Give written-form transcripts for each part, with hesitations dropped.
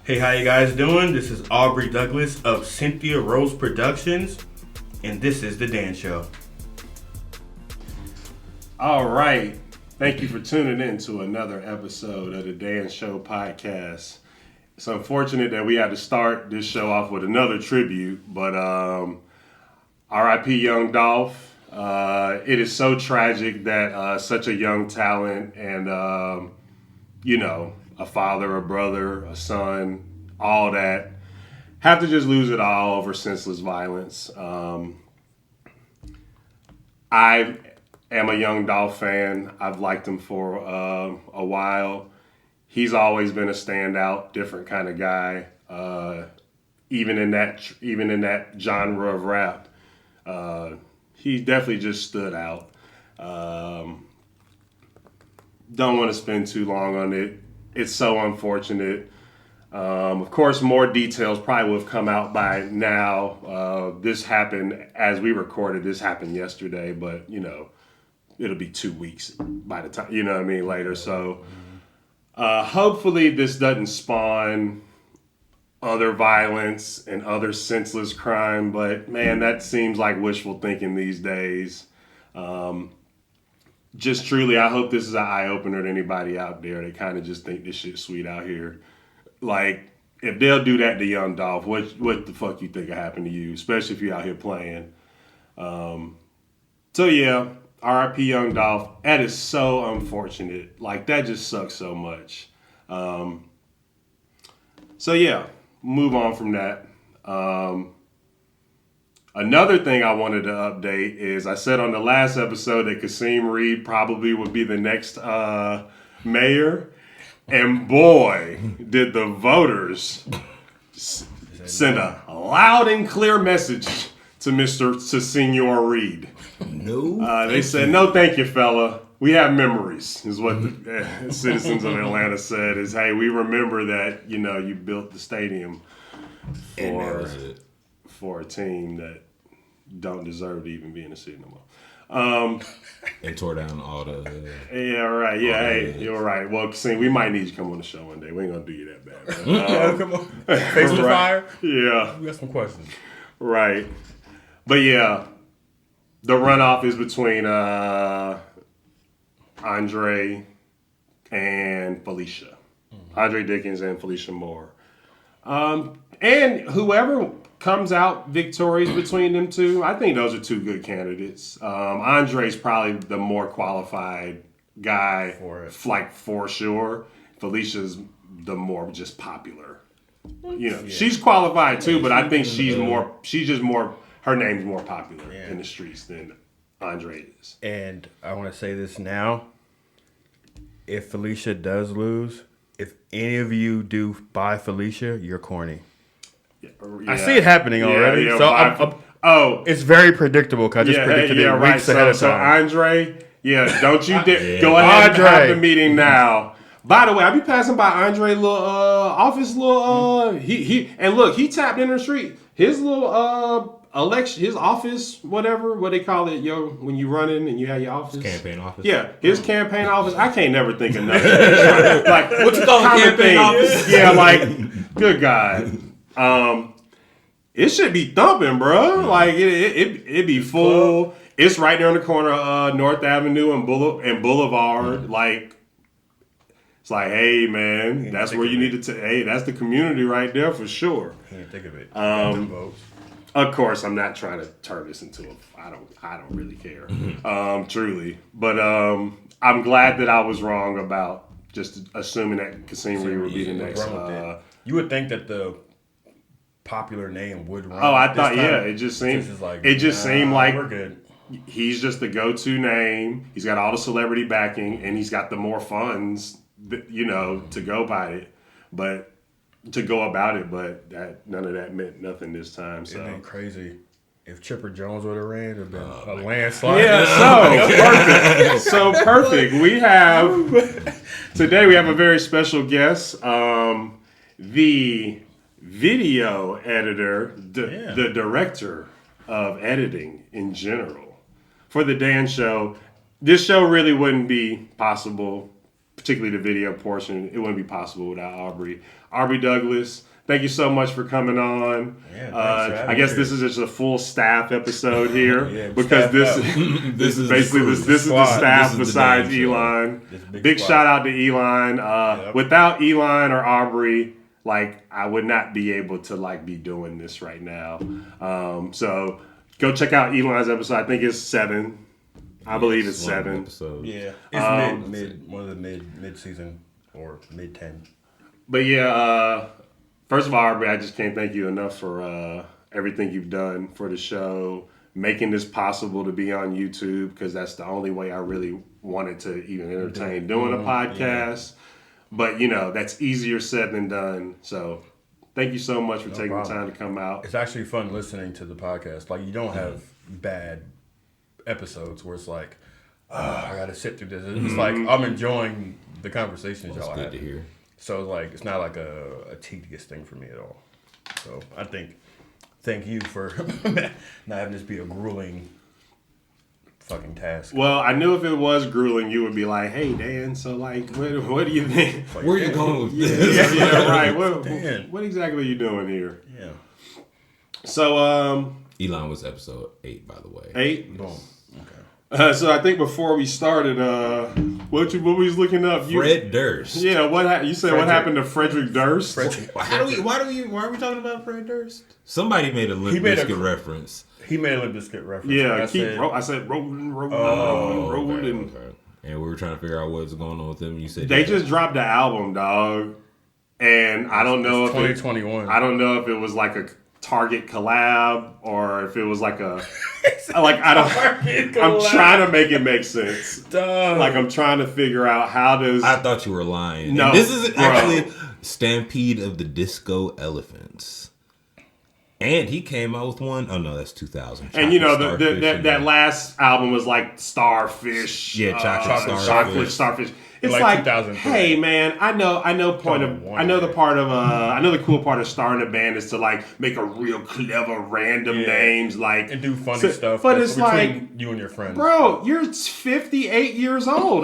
Hey, how you guys doing? This is Aubrey Douglas of Cynthia Rose Productions, and this is The Dan Show. All right. Thank you for tuning in to another episode of the Dan Show podcast. It's unfortunate that we had to start this show off with another tribute, but R.I.P. Young Dolph. It is so tragic that such a young talent and, a father, a brother, a son, all that, have to just lose it all over senseless violence. I am a Young Dolph fan. I've liked him for a while. He's always been a standout, different kind of guy. Even in that genre of rap, he definitely just stood out. Don't want to spend too long on it. It's so unfortunate. Of course, more details probably will have come out by now. This happened as we recorded. This happened yesterday, but it'll be 2 weeks by the time later. So hopefully this doesn't spawn other violence and other senseless crime. But man, that seems like wishful thinking these days. Just truly, I hope this is an eye-opener to anybody out there that kind of just think this shit's sweet out here. Like, if they'll do that to Young Dolph, what the fuck you think will happen to you, especially if you're out here playing? So yeah, R.I.P. Young Dolph. That is so unfortunate. Like, that just sucks so much. So yeah, move on from that. Another thing I wanted to update is I said on the last episode that Kasim Reed probably would be the next mayor. And boy, did the voters send a loud and clear message to Senor Reed. No. They said, no, thank you, fella. We have memories, is what the citizens of Atlanta said, is, hey, we remember that, you built the stadium for a team that don't deserve to even be in the city no more. And tore down all the... Yeah, right. Yeah, hey, you're right. Well, see, we might need you to come on the show one day. We ain't going to do you that bad. Come on. Face the fire? Yeah. We got some questions. Right. But yeah, the runoff is between Andre and Felicia. Mm-hmm. Andre Dickens and Felicia Moore. And whoever comes out victorious between them two, I think those are two good candidates. Andre's probably the more qualified guy, for sure. Felicia's the more just popular. She's qualified too, but I think her name's more popular in the streets than Andre is. And I want to say this now. If Felicia does lose, if any of you do buy Felicia, you're corny. Yeah. I see it happening already. It's very predictable because I just predicted it weeks ahead of time. So Andre, don't you go ahead and have the meeting now. By the way, I be passing by Andre little office he tapped in the street. His little election, his office, whatever, what they call it, when you run in and you have your office. His campaign office. Yeah, his campaign office. I can't never think of nothing. Like, what you call a campaign office? Yeah, like, good God. It should be thumping, bro. Like it be full. It's right there on the corner of North Avenue and Boulevard. Mm-hmm. Like, it's like, hey man, that's where you need to. Hey, that's the community right there for sure. Can't think of it. Of course, I'm not trying to turn this into I don't really care, truly. But I'm glad that I was wrong about just assuming that Kasim Reed would be the next. You would think that the popular name would run. Oh, I thought, it just seemed like we're good. He's just the go-to name. He's got all the celebrity backing, and he's got the more funds, to go about it. But that none of that meant nothing this time. So isn't it crazy? If Chipper Jones would have ran, it'd have been a landslide. Yeah, so perfect. Today we have a very special guest, the video editor, the director of editing in general for the Dan Show. This show really wouldn't be possible, particularly the video portion. It wouldn't be possible without Aubrey. Aubrey Douglas, thank you so much for coming on. Yeah, I guess this is just a full staff episode here because this is the staff besides Elon. Big shout out to Elon. Without Elon or Aubrey, like I would not be able to like be doing this right now. So go check out Elon's episode. I think it's 7. I believe it's 7. Yeah, it's one of the mid season or mid 10. But yeah, first of all, Aubrey, I just can't thank you enough for everything you've done for the show, making this possible to be on YouTube, because that's the only way I really wanted to even entertain doing a podcast. But, that's easier said than done. So thank you so much for taking the time to come out. It's actually fun listening to the podcast. Like, you don't have bad episodes where it's like, I got to sit through this. It's like, I'm enjoying the conversations y'all have. That's good to hear. So like it's not like a tedious thing for me at all. So I thank you for not having this be a grueling fucking task. Well, I knew if it was grueling, you would be like, "Hey, Dan, so like, what do you think? Like, where are you going with this?" Yeah, right. What exactly are you doing here? Yeah. So Elon was episode 8, by the way. 8. Boom. Okay. So I think before we started, what we was looking up? Fred Durst. Yeah, you said what happened to Frederick Durst? Why are we talking about Fred Durst? Somebody made a Limp Bizkit reference. He made a Limp Bizkit reference. Yeah, I said rolling. Okay. And we were trying to figure out what's going on with them. You said they just dropped the album, dog. And I don't know if 2021. I don't know if it was like a Target collab or if it was like a I'm trying to make it make sense. Like I'm trying to figure out I thought you were lying. No, and this is actually Stampede of the Disco Elephants. And he came out with one. Oh no, that's 2000. And that last album was like Starfish. Yeah, Chocolate Starfish. It's like hey man, I know the cool part of starting a band is to like make a real clever random names like and do funny stuff. But it's like you and your friends, bro. You're 58 years old.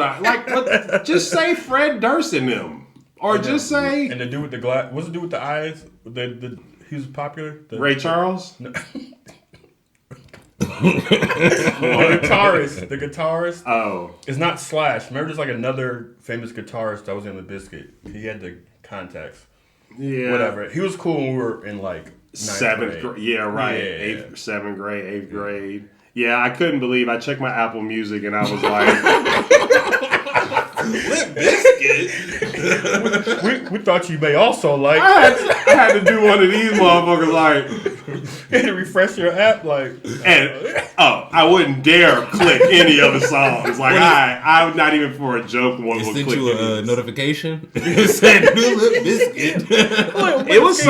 Just say Fred Durst in them, or just say and the dude with the glass. What's the dude with the eyes? He was popular. Ray Charles. No. The guitarist. Oh, it's not Slash. Remember, there's like another famous guitarist that was in the Biscuit. He had the contacts. Yeah, whatever. He was cool when we were in like 7th grade. Yeah, right. Yeah. 7th grade, 8th grade. Yeah, I couldn't believe. I checked my Apple Music and I was like, Limp Bizkit. we thought you may also like. I had to do one of these motherfuckers like. You had to refresh your app I wouldn't dare click any of the songs. Like I would not even for a joke one would click. Sent you a notification. It said new Limp Bizkit. It was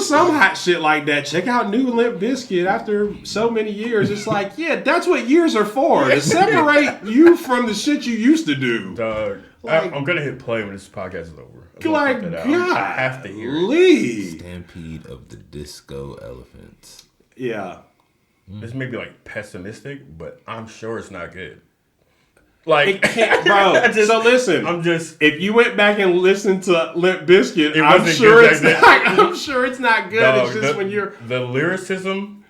some hot shit like that. Check out new Limp Bizkit after so many years. It's like, yeah, that's what years are for, to separate you from the shit you used to do. Dog, I'm gonna hit play when this podcast is over. Like, God, I have to hear it. Stampede of the Disco Elephants. Yeah. This may be like pessimistic, but I'm sure it's not good. Like, it can't, bro. So listen, if you went back and listened to Limp Bizkit, I'm sure it's not good. Dog, it's just when you're the lyricism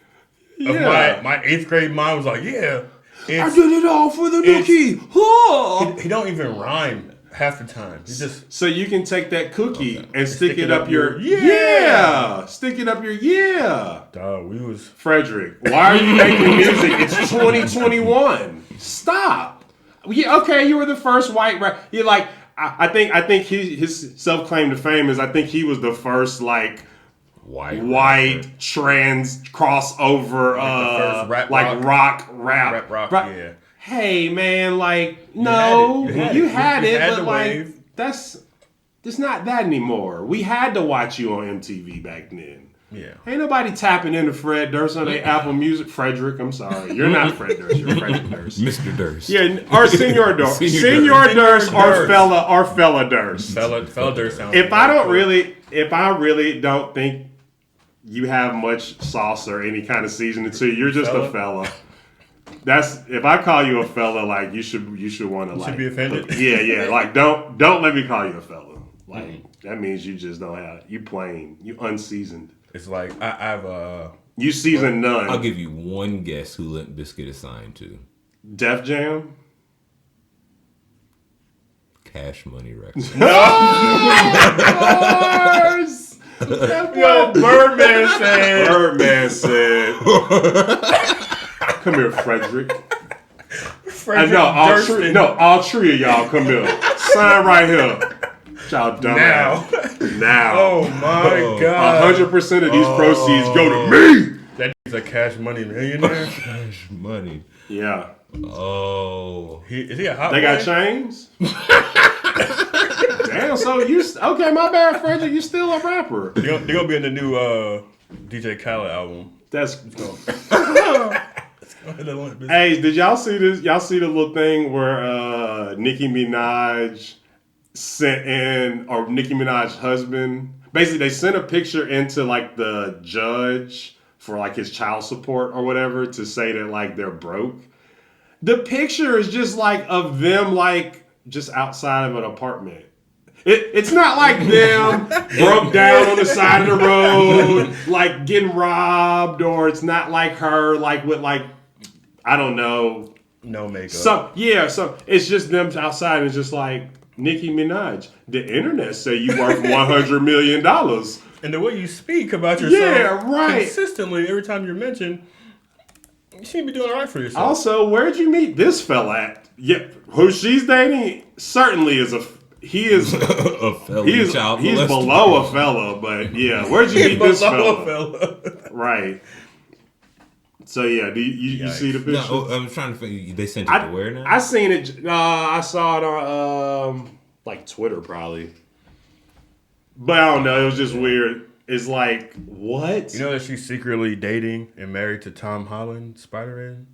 of my 8th grade mind was like, I did it all for the nookie. He don't even rhyme half the time. He just so you can take that cookie and stick it up your stick it up your Dog, we was Frederick. Why are you making music? It's 2021. Stop. Yeah, okay, you were the first white rapper. You're like, I think his self-claim to fame is I think he was the first like white trans crossover rock rap. Yeah. Hey man, like no, you had it, but like wave. that's not that anymore. We had to watch you on MTV back then. Yeah. Ain't nobody tapping into Fred Durst on their Apple Music. Frederick, I'm sorry. You're not Fred Durst. You're Frederick Durst. Mr. Durst. Yeah, or Senior Durst. Senior Durst or fella Durst. Fella Durst sounds If I really don't think you have much sauce or any kind of seasoning to you, you're just a fella. That's if I call you a fella, like you should want to like be offended. Yeah, like don't let me call you a fella. Like that means you just don't have you plain, you unseasoned. It's like I've You season none. I'll give you one guess who Limp Bizkit is signed to. Def Jam. Cash Money Records. Of course. Yo, Birdman said. Come here, Frederick. Frederick all three of y'all come here. Sign right here. Y'all dumb now. Oh my God. 100% of these proceeds go to me. That is a Cash Money millionaire. Cash Money. Yeah. Oh. Is he a hot They boy? got chains? Damn, so you... Okay, my bad, Frederick. You still a rapper. They're gonna be in the new DJ Khaled album. That's... Hey, Hey, did y'all see this? Y'all see the little thing where Nicki Minaj sent in, or Nicki Minaj's husband, basically they sent a picture into like the judge for like his child support or whatever to say that like they're broke. The picture is just like of them like just outside of an apartment. It's not like them broke down on the side of the road, like getting robbed, or it's not like her like with like, I don't know. no makeup. So it's just them outside. It's just like, Nicki Minaj, the internet say you worth $100 million. And the way you speak about yourself right. consistently every time you're mentioned, you seem to be doing all right for yourself. Also, where'd you meet this fella at? Yeah, who she's dating certainly is he is a fella. he's below a fella, but yeah, where'd you meet this fella? Right. So yeah, do you see the picture? No, I'm trying to figure. They sent it to where now? I seen it. I saw it on like Twitter probably, but I don't know. It was just weird. It's like, what? You know that she's secretly dating and married to Tom Holland, Spider-Man?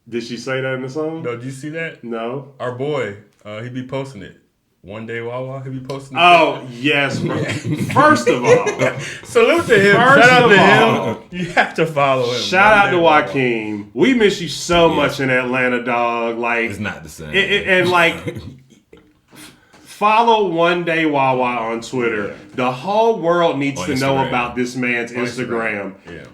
Did she say that in the song? No, did you see that? No. Our boy, he be posting it. One day Wawa, he be posting it. Oh, yes, bro. First of all. Salute to him. Shout out to him. You have to follow him. Shout out to Joaquin. We miss you so much in Atlanta, dog. Like, it's not the same. And like, follow One Day Wawa on Twitter. The whole world needs to know about this man's Instagram. Yeah.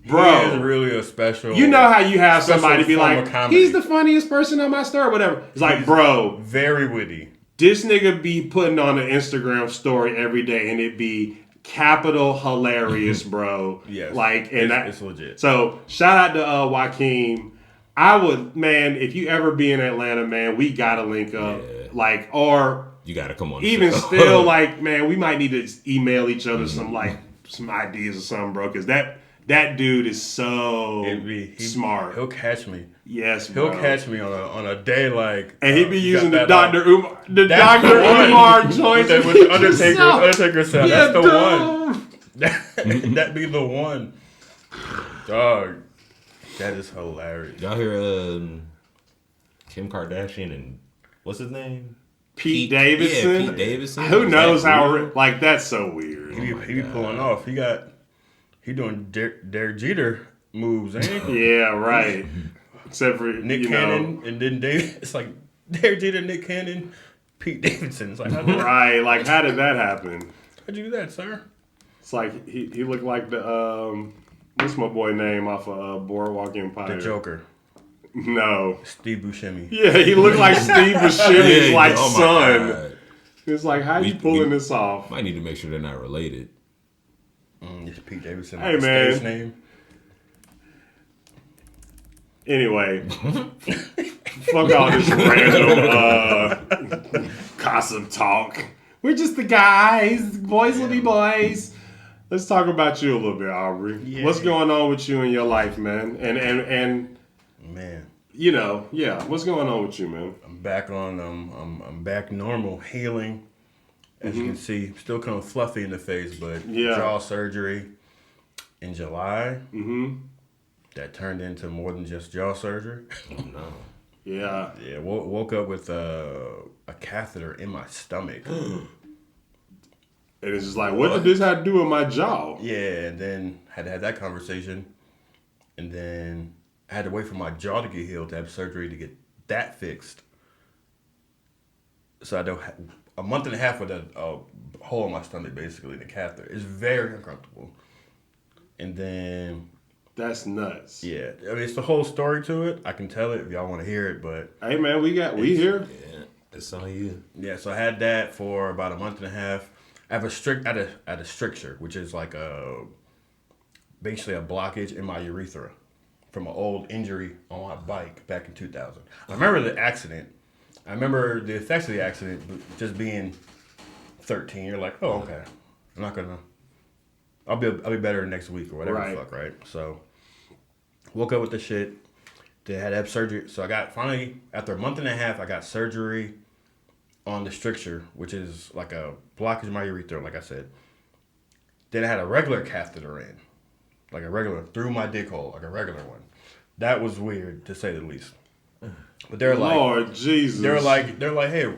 Bro, he is really a special. You know how you have somebody be like, comedy. he's the funniest person on my story, whatever. It's like, bro, very witty. This nigga be putting on an Instagram story every day, and it be capital hilarious, bro. Yes, like, and it's legit. So shout out to Joaquin. I would, man, if you ever be in Atlanta, man, we gotta link up. Yeah. Like, or you gotta come on. Even still, like, man, we might need to email each other some ideas or something, bro, because that dude is so smart. He'll catch me. Yes, bro. He'll catch me on a day like, and he be using the Dr. Umar joints with the Undertaker sound. That's the one. That be the one. Dog, that is hilarious. Y'all hear Kim Kardashian and what's his name? Pete Davidson. Yeah, Pete Davidson. Who knows how? Like, that's so weird. He be pulling off. He doing Derek Jeter moves, ain't he? Yeah, right. Except for Nick Cannon and then Dave. It's like Derek Jeter, Nick Cannon, Pete Davidson. It's like right. Like, how did that happen? How'd you do that, sir? It's like he looked like the what's my boy name off of Boardwalk Empire? The Joker. No. Steve Buscemi. Yeah, he looked like Steve Buscemi's son. God. It's like, how you pulling this off? Might need to make sure they're not related. It's Pete Davidson. Hey, man. Stage name. Anyway, fuck all this random gossip talk. We're just the guys. Boys will be boys. Let's talk about you a little bit, Aubrey. Yeah. What's going on with you in your life, man? And man, you know, yeah. What's going on with you, man? I'm back on. I'm back normal, healing. As you can see, still kind of fluffy in the face, but jaw surgery in July. That turned into more than just jaw surgery. Oh no. Yeah. Yeah. Woke up with a catheter in my stomach. And it's just like, what did this have to do with my jaw? Yeah, and then had to have that conversation, and then I had to wait for my jaw to get healed to have surgery to get that fixed. So I do a month and a half with a hole in my stomach, basically, the catheter. It's very uncomfortable. And then... That's nuts. Yeah. I mean, it's the whole story to it. I can tell it if y'all want to hear it, but... Hey, man, we here. Yeah, it's on you. Yeah, so I had that for about a month and a half. I have a stricture, which is like basically a blockage in my urethra from an old injury on my bike back in 2000. I remember the accident. I remember the effects of the accident just being 13. You're like, oh, okay. I'm not gonna. I'll be better next week or whatever the fuck, right? So woke up with the shit. They had to have surgery. So I got finally after a month and a half, I got surgery on the stricture, which is like a blockage in my urethra, like I said. Then I had a regular catheter in, like a regular through my dick hole, like a regular one. That was weird to say the least. But they're like, Lord Jesus. They're like, hey,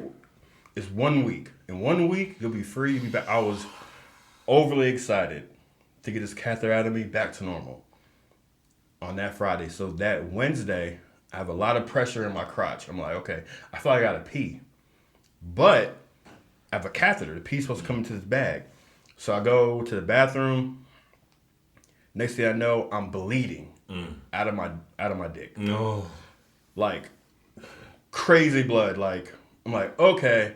it's 1 week. In 1 week, you'll be free. You'll be back. I was overly excited to get this catheter out of me back to normal on that Friday. So that Wednesday, I have a lot of pressure in my crotch. I'm like, okay, I feel like I gotta pee. But I have a catheter. The pee's supposed to come into this bag. So I go to the bathroom. Next thing I know, I'm bleeding out of my dick. No. Like crazy blood. Like I'm like, okay,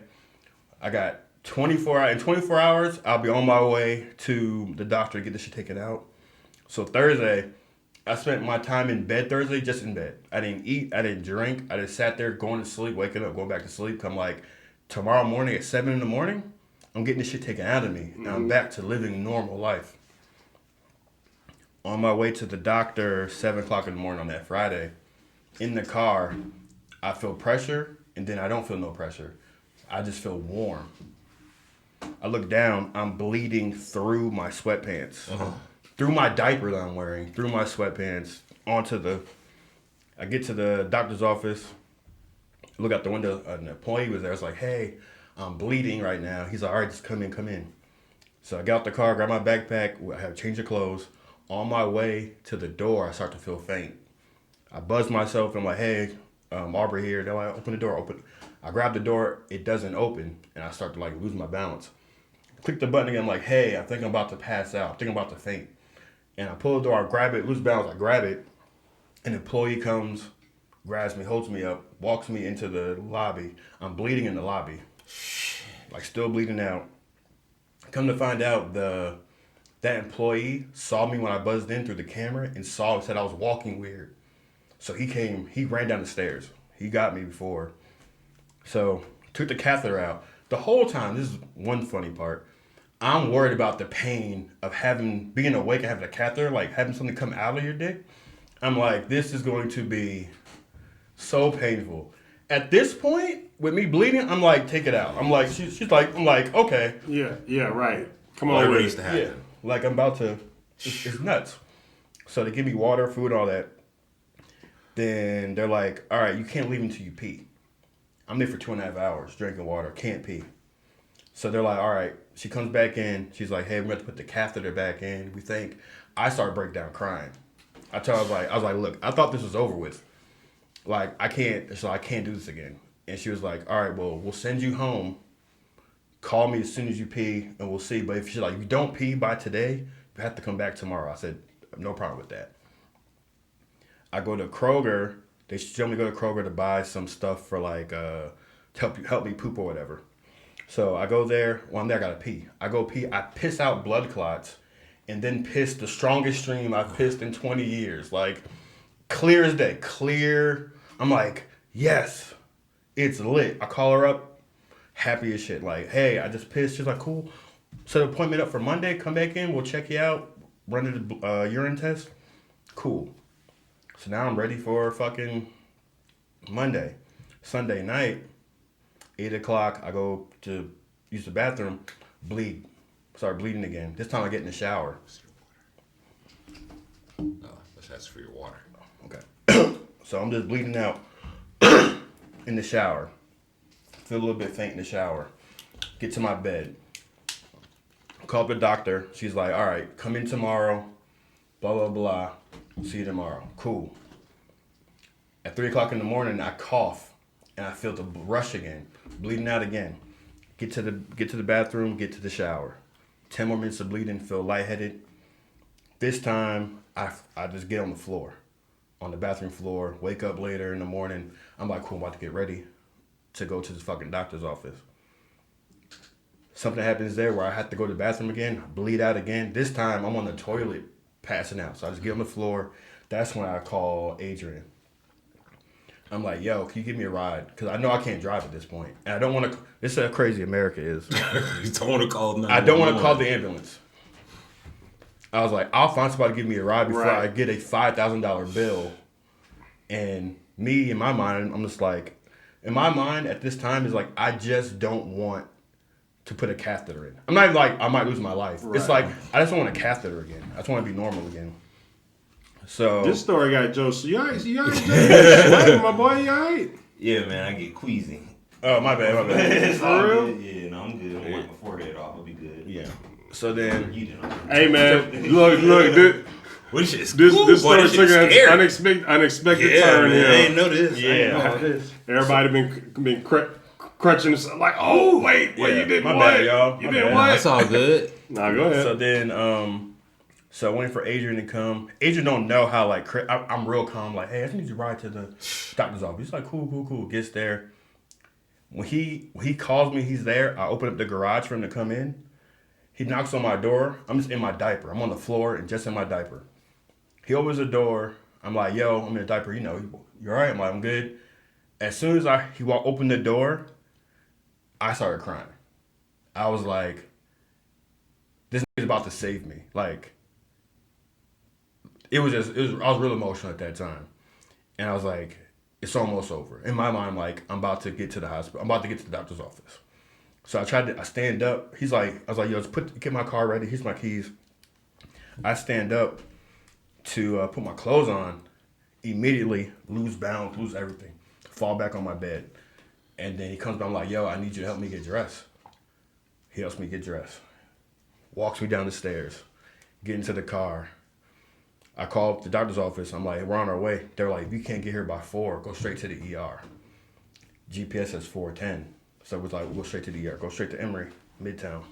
I got 24 hours. In 24 hours, I'll be on my way to the doctor to get this shit taken out. So Thursday, I spent my time in bed Thursday, just in bed. I didn't eat. I didn't drink. I just sat there going to sleep, waking up, going back to sleep. Come like tomorrow morning at 7 a.m, I'm getting this shit taken out of me. And I'm back to living normal life. On my way to the doctor, 7 o'clock in the morning on that Friday, in the car, I feel pressure, and then I don't feel no pressure. I just feel warm. I look down, I'm bleeding through my sweatpants. Through my diaper that I'm wearing, through my sweatpants, I get to the doctor's office, look out the window, an employee was there. I was like, hey, I'm bleeding right now. He's like, all right, just come in. So I got out the car, grab my backpack, I have a change of clothes. On my way to the door, I start to feel faint. I buzz myself, I'm like, hey, Aubrey here. They're like, open the door, open. I grab the door, it doesn't open, and I start to like lose my balance. Click the button again, I'm like, hey, I think I'm about to pass out. I think I'm about to faint. And I pull the door, I grab it, lose balance, I grab it. An employee comes, grabs me, holds me up, walks me into the lobby. I'm bleeding in the lobby. Like still bleeding out. Come to find out, that employee saw me when I buzzed in through the camera and said I was walking weird. So he ran down the stairs. He got me before. So took the catheter out. The whole time, this is one funny part, I'm worried about the pain of being awake and having a catheter, like having something come out of your dick. I'm like, this is going to be so painful. At this point, with me bleeding, I'm like, take it out. I'm like, she's like, I'm like, okay. Yeah, right. Come on, Whatever with needs it. to happen. Yeah, like I'm about to, it's nuts. So they give me water, food, all that. Then they're like, all right, you can't leave until you pee. I'm there for 2.5 hours drinking water, can't pee. So they're like, all right. She comes back in. She's like, hey, we're going to put the catheter back in. We think. I started breaking down crying. I was like, look, I thought this was over with. Like, I can't do this again. And she was like, all right, well, we'll send you home. Call me as soon as you pee, and we'll see. But if she's like, you don't pee by today, you have to come back tomorrow. I said, no problem with that. I go to Kroger. They show me to go to Kroger to buy some stuff for like to help me poop or whatever. So I go there. Well, I'm there. I gotta pee. I go pee. I piss out blood clots, and then piss the strongest stream I've pissed in 20 years. Like clear as day. Clear. I'm like, yes, it's lit. I call her up, happy as shit. Like, hey, I just pissed. She's like, cool. Set an appointment up for Monday. Come back in. We'll check you out. Run the urine test. Cool. So now I'm ready for fucking Monday. Sunday night, 8 o'clock, I go to use the bathroom, start bleeding again. This time I get in the shower. That's for your water. Okay. So I'm just bleeding out in the shower. Feel a little bit faint in the shower. Get to my bed. Call up the doctor. She's like, all right, come in tomorrow. Blah, blah, blah. See you tomorrow. Cool. At 3 o'clock in the morning, I cough and I feel the rush again. bleeding out again. Get to the bathroom, get to the shower. 10 more minutes of bleeding, feel lightheaded. This time, I just get on the floor, on the bathroom floor, wake up later in the morning. I'm like, cool, I'm about to get ready to go to this fucking doctor's office. Something happens there where I have to go to the bathroom again, bleed out again. This time, I'm on the toilet passing out. So I just get on the floor. That's when I call Adrian. I'm like, yo, can you give me a ride? Because I know I can't drive at this point. And I don't want to. This is how crazy America is. You don't want to call 911. I don't want to call the ambulance. I was like, I'll find somebody to give me a ride before I get a $5,000 bill. And me, in my mind, I'm just like, in my mind at this time is like, I just don't want to put a catheter in. I'm not even like, I might lose my life. Right. It's like, I just don't want a catheter again. I just want to be normal again. So this story got Joseph. You all right, Joseph? My boy, you all right? Yeah, man, I get queasy. Oh, my bad. It's all good. Yeah, no, I'm good. I'm wipe my forehead off. I'll be good. Yeah. So then, hey man, look, this story took an unexpected turn. Man, I didn't know this. Yeah, everybody been crutching us like, oh wait, you did my what? Bad, y'all. You did what? That's all good. Nah, go ahead. So then, so I waiting for Adrian to come. Adrian don't know how, like, I'm real calm. Like, hey, I just need you to ride to the doctor's office. He's like, cool. Gets there. When he calls me, he's there. I open up the garage for him to come in. He knocks on my door. I'm just in my diaper. I'm on the floor and just in my diaper. He opens the door. I'm like, yo, I'm in a diaper. You know, you all right? I'm like, I'm good. As soon as he opened the door, I started crying. I was like, this nigga's about to save me. Like, I was real emotional at that time. And I was like, it's almost over. In my mind, like, I'm about to get to the hospital. I'm about to get to the doctor's office. So I stand up. I was like, yo, get my car ready. Here's my keys. I stand up to put my clothes on. Immediately lose balance, lose everything. Fall back on my bed. And then he comes back. I'm like, yo, I need you to help me get dressed. He helps me get dressed. Walks me down the stairs. Get into the car. I call the doctor's office. I'm like, we're on our way. They're like, if you can't get here by 4, go straight to the ER. GPS says 4:10. So it was like, we'll go straight to the ER. Go straight to Emory, Midtown.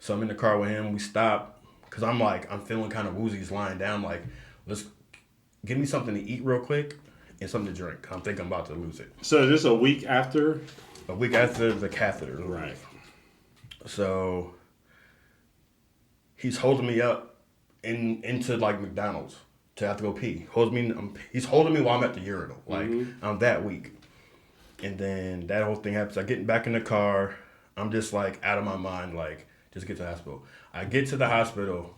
So I'm in the car with him. We stop. Because I'm feeling kind of woozy. He's lying down. Like, let's give me something to eat real quick and something to drink. I'm thinking I'm about to lose it. So is this a week after? A week after the catheter. Right. So he's holding me up into like McDonald's to have to go pee. He's holding me while I'm at the urinal. Like, I'm that weak. And then that whole thing happens. I get back in the car. I'm just like out of my mind. Like, just get to the hospital. I get to the hospital.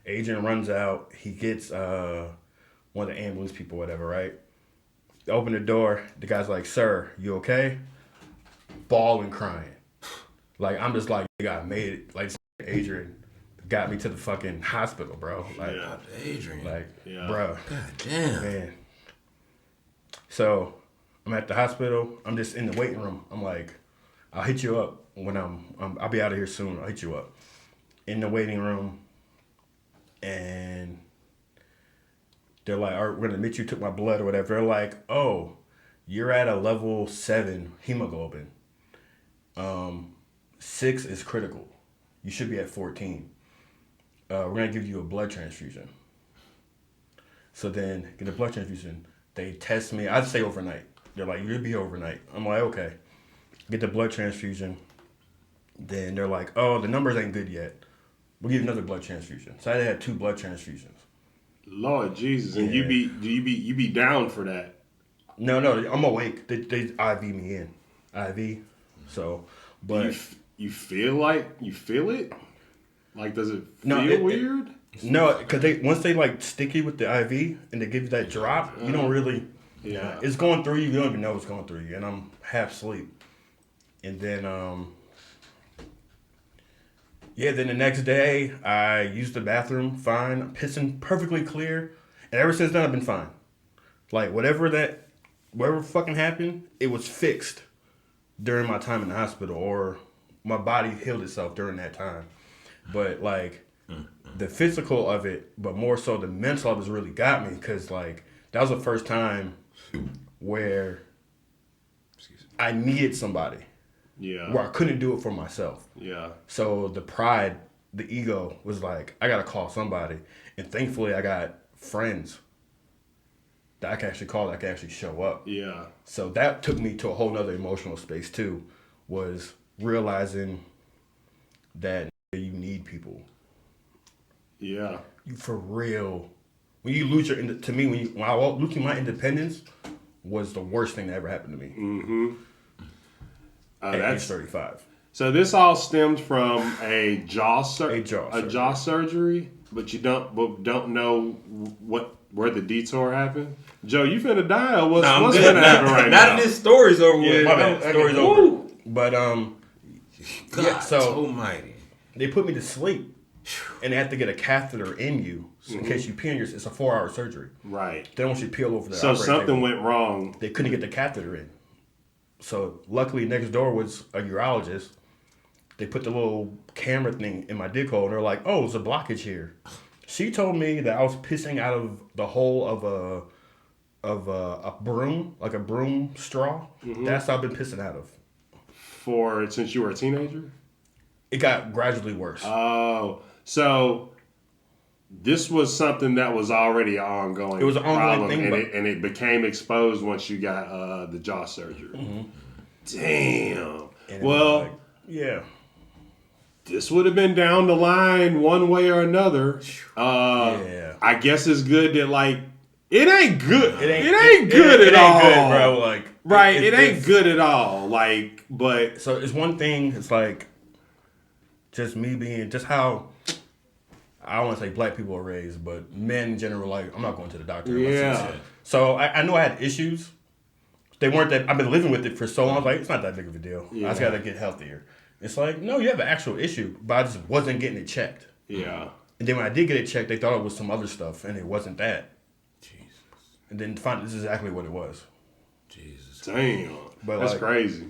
Adrian runs out. He gets one of the ambulance people, whatever, right? They open the door. The guy's like, sir, you okay? Bawling, crying. Like, I'm just like, I made it. Like, Adrian got me to the fucking hospital, bro. Like, Adrian. Like, bro. God damn. Man. So I'm at the hospital. I'm just in the waiting room. I'm like, I'll hit you up when I'll be out of here soon. I'll hit you up. In the waiting room. And they're like, all right, we're going to admit you took my blood or whatever. They're like, oh, you're at a level 7 hemoglobin. 6 is critical. You should be at 14. We're going to give you a blood transfusion. So then, get a blood transfusion. They test me. I'd stay overnight. They're like, you'll be here overnight. I'm like, okay. Get the blood transfusion. Then they're like, oh, the numbers ain't good yet. We'll give you another blood transfusion. So I had 2 blood transfusions. Lord Jesus, and you be down for that? No, I'm awake. They IV me in, IV. So, but you feel it? Like, does it feel weird? No, because once they like stick you with the IV and they give you that drop, you don't really. Yeah, it's going through you. You don't even know it's going through you, and I'm half asleep. And then, then the next day I used the bathroom fine. I'm pissing perfectly clear, and ever since then I've been fine. Like whatever fucking happened, it was fixed during my time in the hospital, or my body healed itself during that time. But like the physical of it, but more so the mental of it really got me, because like that was the first time where I needed somebody. Yeah. Where I couldn't do it for myself. Yeah. So the pride, the ego was like, I gotta call somebody. And thankfully I got friends that I can actually call, that can actually show up. Yeah. So that took me to a whole nother emotional space too, was realizing that you need people. Yeah. You for real. When you lose to me, when I losing my independence was the worst thing that ever happened to me. Mm-hmm. At age 35. So this all stemmed from a jaw surgery, but you don't know where the detour happened. Joe, you finna die, or what's gonna happen right now? Not this story's over Yeah, with. my bad. Story's over. But God, yeah, so almighty. they put me to sleep, and they have to get a catheter in you in case you pee on yourself. It's a 4-hour surgery. Right. They don't want you to peel over the So operating something table. went wrong. They couldn't get the catheter in. So luckily next door was a urologist. They put the little camera thing in my dick hole, and they're like, "Oh, there's a blockage here." She told me that I was pissing out of the hole of a broom, like a broom straw. That's what I've been pissing out of. Since you were a teenager? It got gradually worse. Oh, so this was something that was already an ongoing. It was an ongoing problem, thing, and it became exposed once you got the jaw surgery. Damn. And Well, like, yeah. this would have been down the line one way or another. Yeah. I guess it's good that like it ain't good. It ain't It good at ain't all, good, bro. Like right? It ain't good at all. Like, but So it's one thing. It's like just me being just how I don't want to say black people are raised, but men in general, like I'm not going to the doctor. Yeah. So I know I had issues. They weren't that. I've been living with it for so long. I was like, it's not that big of a deal. I just gotta get healthier. It's like, no, you have an actual issue, but I just wasn't getting it checked. yeah. And then when I did get it checked, they thought it was some other stuff, and it wasn't that. Jesus. And then this is exactly what it was. Jesus. Damn. But That's like- crazy.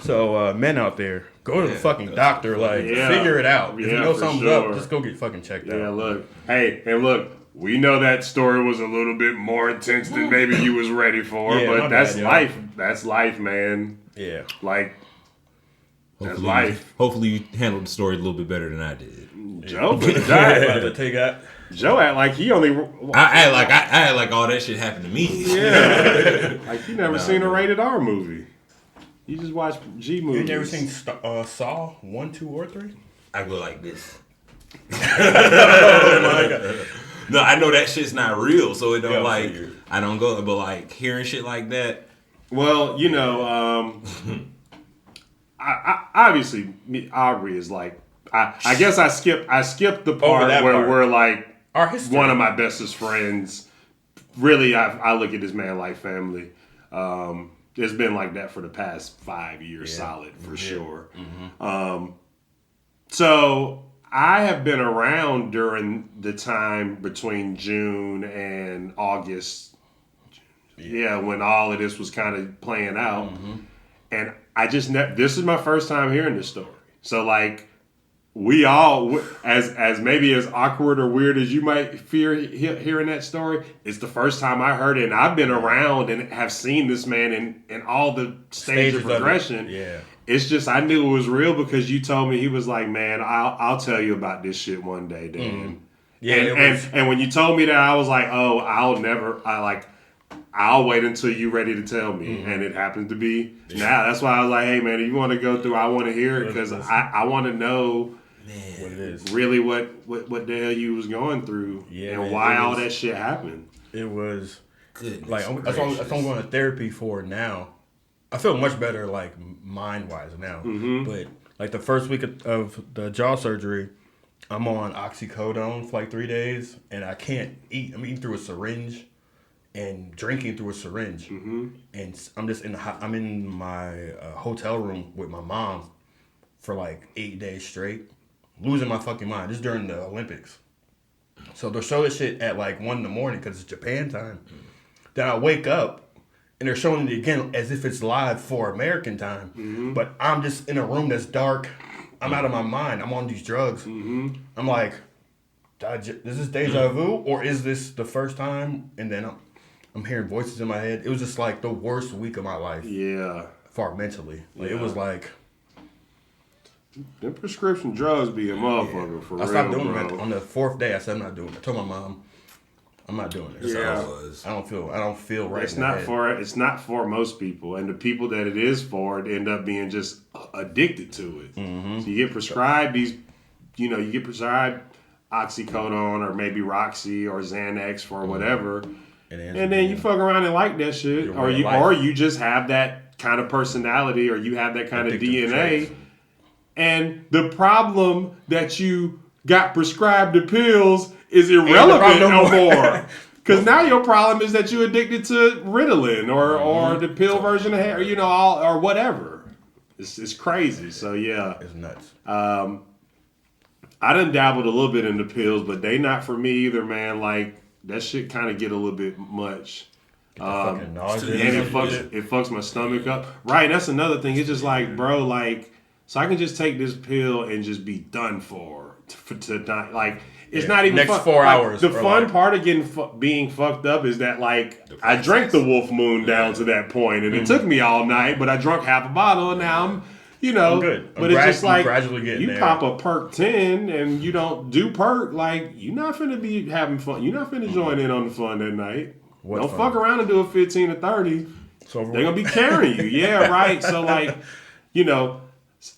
So men out there, go to the fucking doctor. Like, figure it out. If you Yeah, know for something's sure. up, just go get fucking checked out. Yeah, look. Hey, and look, we know that story was a little bit more intense than maybe you was ready for, Yeah, my but that's bad, yo. life. That's life, man. Yeah. Like, that's Hopefully, life. hopefully you handled the story a little bit better than I did. Joe finna About die. to take that. Joe act like he only. I act like all that shit happened to me. Yeah. Like you never seen a rated R movie. You just watch G movies. You never seen Saw 1, 2, or 3? I go like this. Oh my god. No, I know that shit's not real, so it don't Yeah, like figured. I don't go. But like hearing shit like that, Well, you know, I obviously Aubrey is like. I guess I skipped the part that where part. we're like Our history. one of my bestest friends. Really, I look at this man like family. It's been like that for the past 5 years, solid for sure. So I have been around during the time between June and August. Yeah, when all of this was kind of playing out, and I just this is my first time hearing this story. So like. We all, as maybe as awkward or weird as you might fear hearing that story, it's the first time I heard it, and I've been around and have seen this man in all the stages of progression. Yeah, It's just I knew it was real because you told me he was like, man, I'll tell you about this shit one day, Dan. Yeah, and when you told me that, I was like, oh, I'll wait until you're ready to tell me, and it happens to be now. That's why I was like, hey man, if you want to go through, I want to hear it because I want to know. what it is. Really, what the hell you was going through, and man, why it all was- that shit happened? It was goodness like that's what I'm going to therapy for now. I feel much better, like mind wise now. But like the first week of the jaw surgery, I'm on oxycodone for like 3 days, and I can't eat. I'm eating through a syringe and drinking through a syringe, and I'm just I'm in my hotel room with my mom for like 8 days straight. Losing my fucking mind just during the Olympics. So they'll show this shit at like 1 a.m. because it's Japan time. Then I wake up and they're showing it again as if it's live for American time. But I'm just in a room that's dark. I'm out of my mind. I'm on these drugs. I'm like, is this deja vu or is this the first time? And then I'm hearing voices in my head. It was just like the worst week of my life. Yeah, far mentally. Like, it was like them prescription drugs be a motherfucker for real. I stopped doing bro. it on the 4th day. I said I'm not doing it. I told my mom I'm not doing it. Yeah. I don't feel right. It's not for most people, and the people that it is for end up being just addicted to it. Mm-hmm. So you get prescribed you get prescribed oxycodone or maybe Roxy or Xanax for whatever, and then you fuck around and like that shit, or you just have that kind of personality, or you have that kind of DNA, traits. And the problem that you got prescribed the pills is irrelevant no more. Because now your problem is that you're addicted to Ritalin or the pill version of hair, or whatever. It's crazy. So yeah, it's nuts. I done dabbled a little bit in the pills, but they not for me either, man. Like that shit kind of get a little bit much. And it fucks my stomach up. Right, that's another thing. It's just like, bro, like, so I can just take this pill and just be done for to not like. It's not even next 4 hours. The fun part of being fucked up is that like I drank the Wolf Moon down to that point, and it took me all night, but I drunk half a bottle, and now I'm good. But it's just like you there. Pop a perk 10 and you don't do perk, like you're not finna be having fun. You're not finna join in on the fun that night. Don't fuck around and do a 15 or 30. So they're gonna be carrying you. Yeah, right. So like,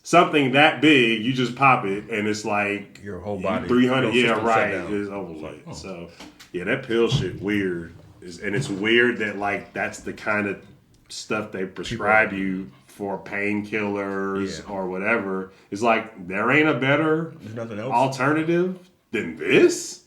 something that big, you just pop it, and it's like your whole body 300. Yeah, right. Is overweight. So yeah, that pill shit weird. And it's weird that like that's the kind of stuff they prescribe you for painkillers or whatever. It's like there ain't a better alternative than this.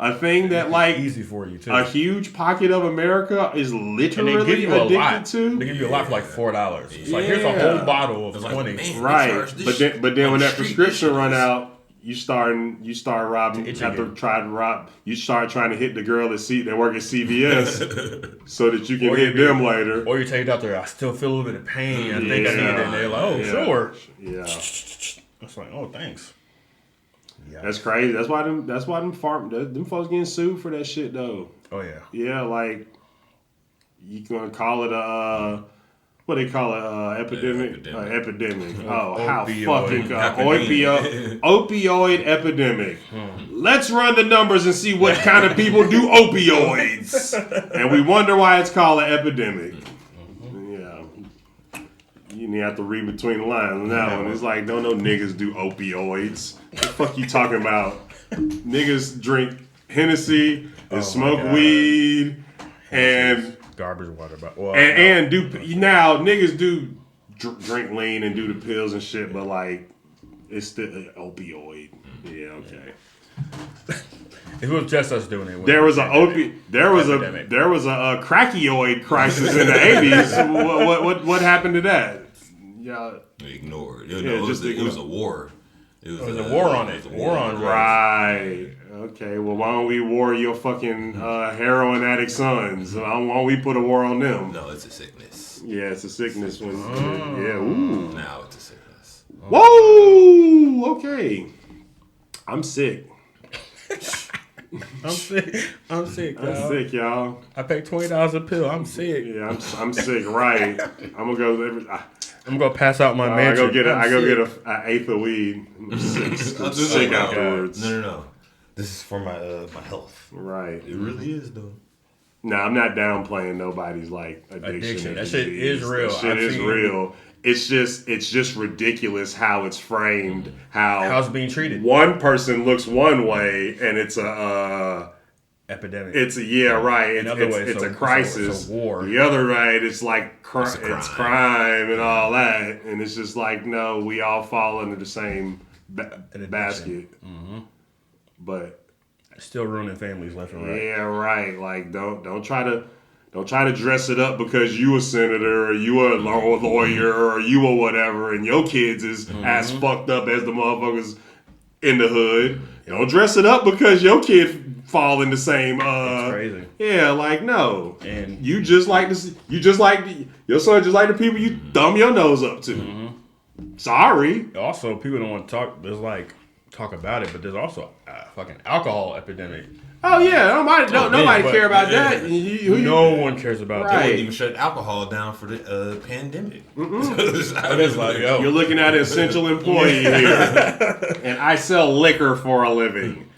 A thing that like easy for you too. A huge pocket of America is literally addicted to. They give you a lot for like $4. It's like here's a whole bottle of 20. Like, right. But then when that prescription run out, you start robbing. You start trying to hit the girl that work at CVS so that you can hit them later. Or you take it out there. I still feel a little bit of pain. I think I need it. And they're like, sure. Yeah. It's like, thanks. Yeah. That's crazy. That's why them folks getting sued for that shit though. Oh yeah. Yeah, like you gonna call it what they call it epidemic. Epidemic. How fucking opioid epidemic. Let's run the numbers and see what kind of people do opioids, and we wonder why it's called an epidemic. Yeah. You have to read between the lines on that one. It's like, don't no niggas do opioids. What the fuck you talking about? Niggas drink Hennessy and smoke weed and garbage water. And do now niggas do drink lean and do the pills and shit, but like it's still opioid. Yeah, okay. It was just us doing it. There was a crackioid crisis in the 80s. What happened to that? Yeah, ignored. It was a war. It was a war on it. War on drugs. Right. Okay. Well, why don't we war your fucking heroin addict sons? Why don't we put a war on them? No, it's a sickness. Yeah, it's a sickness. Ooh. Now it's a sickness. Whoa. Okay. I'm sick. I'm sick, y'all. I paid $20 a pill. I'm sick. Yeah, I'm sick. Right. I'm gonna pass out my mansion. I go get an eighth of weed. I'm sick afterwards. No. This is for my health. Right. It really is though. No, I'm not downplaying nobody's like addiction. That shit is real. That shit is real. It's just ridiculous how it's framed. How it's being treated. One person looks one way, and it's a epidemic. It's a crisis. It's a war. The other right, it's like it's crime and all that, and it's just like no, we all fall under the same basket. Mm-hmm. But still ruining families left and right. Yeah, right. Like don't try to dress it up because you a senator or you a lawyer or you a whatever, and your kids is as fucked up as the motherfuckers in the hood. Don't dress it up because your kid fall in the same. It's crazy. Yeah, like no. And your son just like the people you thumb your nose up to. Mm-hmm. Sorry. Also, people don't want to talk. There's like talk about it, but there's also a fucking alcohol epidemic. Oh yeah, nobody care about that. No one cares about They that. wouldn't even shut alcohol down for the pandemic. It's like, yo, You're looking at an essential employee here, and I sell liquor for a living.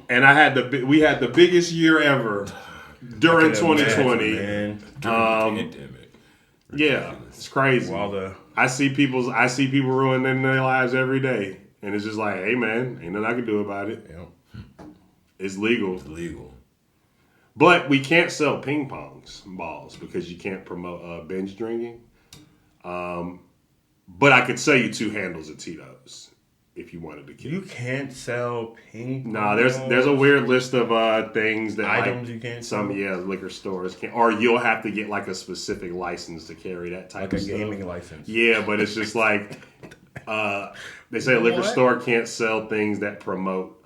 And we had the biggest year ever during 2020. Pandemic. Yeah, it's crazy. I see people ruining their lives every day, and it's just like, hey man, ain't nothing I can do about it. Yeah. It's legal. It's legal. But we can't sell ping pong balls because you can't promote binge drinking. But I could sell you 2 handles of Tito's if you wanted to kill. You can't sell ping pong. No, there's a weird list of things that items you can't sell. Liquor stores can't, or you'll have to get like a specific license to carry that type of stuff. Like a gaming license. Yeah, but it's just like they say a liquor store can't sell things that promote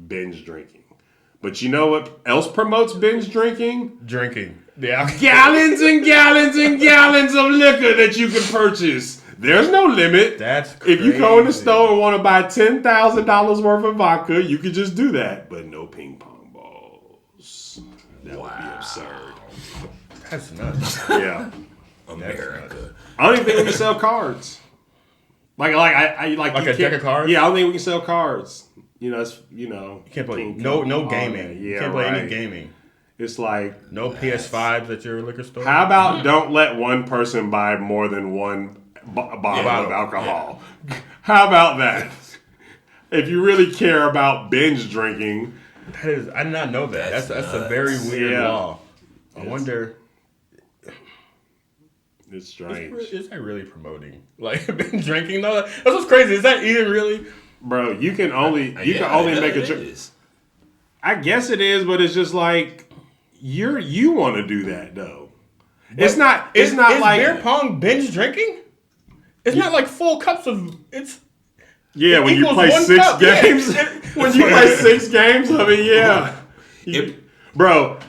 binge drinking. But you know what else promotes binge drinking? Drinking. Yeah. Gallons and gallons and gallons of liquor that you can purchase. There's no limit. That's crazy. If you go in the store and want to buy $10,000 worth of vodka, you could just do that. But no ping pong balls. That would be absurd. That's nuts. Yeah. America. I don't even think we can sell cards. Like a deck of cards? Yeah, I don't think we can sell cards. You can't play no gaming. Yeah, you can't play any gaming. It's like no PS5s at your liquor store. How about don't let one person buy more than one bottle of alcohol? Yeah. How about that? If you really care about binge drinking, I did not know that. That's a very weird law. I wonder. It's strange. Is that really promoting like binge drinking though? That's what's crazy. Is that even really? Bro, you can only make a drink. I guess it is, but it's just like you want to do that though. It's not like beer pong binge drinking. It's not like full cups of it's. Yeah, when you play 6 games. Yeah. When you play 6 games, I mean, yeah. Bro,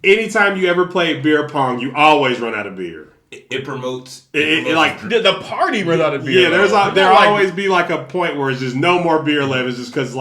anytime you ever play beer pong, you always run out of beer. It promotes. Like the party runs out of beer. Yeah, there'll always be like a point where it's just no more beer left. It's just because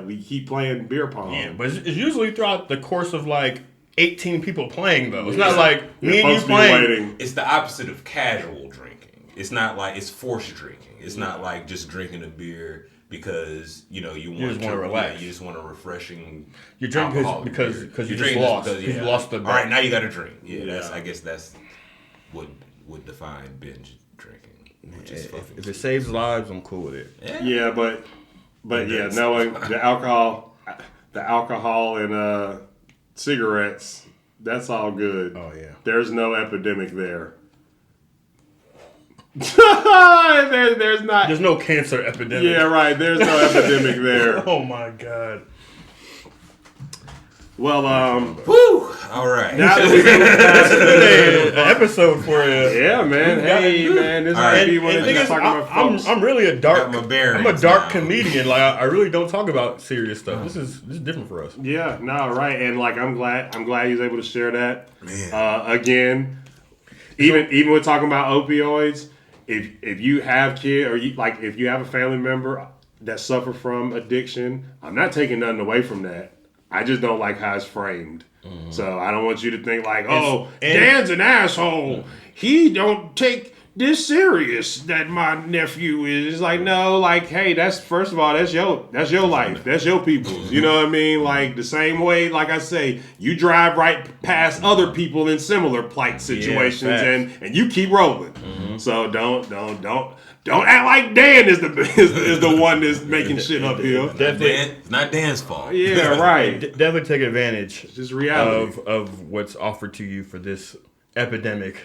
we keep playing beer pong. Yeah, but it's usually throughout the course of like 18 people playing though. It's not like me and you playing. It's the opposite of casual drinking. It's not like it's forced drinking. It's not like just drinking a beer because you want to relax. You just want a refreshing. You drink because you just lost. You lost the bet. All right, now you got to drink. Yeah, I guess that's what would define binge drinking. Which is if it saves lives, I'm cool with it. Yeah, but knowing the alcohol and cigarettes, that's all good. Oh yeah, there's no epidemic there. There's not. There's no cancer epidemic. Yeah, right. There's no epidemic there. Oh my god. Well, whew. All right. Now that we an episode for you. Yeah, man. Hey, man. This might be one of the talking about folks. I'm really a dark. I'm a dark now. Comedian. Like I really don't talk about serious stuff. This is different for us. Yeah. No. Right. And like I'm glad he was able to share that. Man. Again, even with talking about opioids, if you have kids or if you have a family member that suffer from addiction, I'm not taking nothing away from that. I just don't like how it's framed. Mm-hmm. So I don't want you to think like, Dan's an asshole. He don't take this serious that my nephew is. It's like, no, like, hey, that's first of all, that's your life. That's your people's. You know what I mean? Like the same way, like I say, you drive right past other people in similar plight situations and you keep rolling. Mm-hmm. So don't act like Dan is the one that's making shit up here. It's not Dan's fault. Yeah, right. Definitely take advantage it's just reality of what's offered to you for this epidemic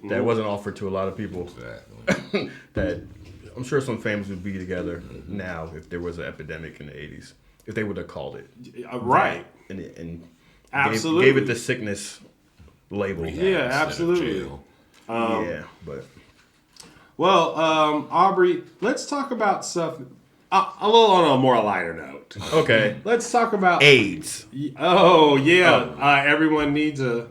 that wasn't offered to a lot of people. Exactly. That I'm sure some families would be together now if there was an epidemic in the 80s, if they would have called it. Right. And absolutely gave it the sickness label. Yeah, absolutely. But... Well, Aubrey, let's talk about stuff a little on a more lighter note. Okay. Let's talk about AIDS. Oh, yeah. Everyone needs a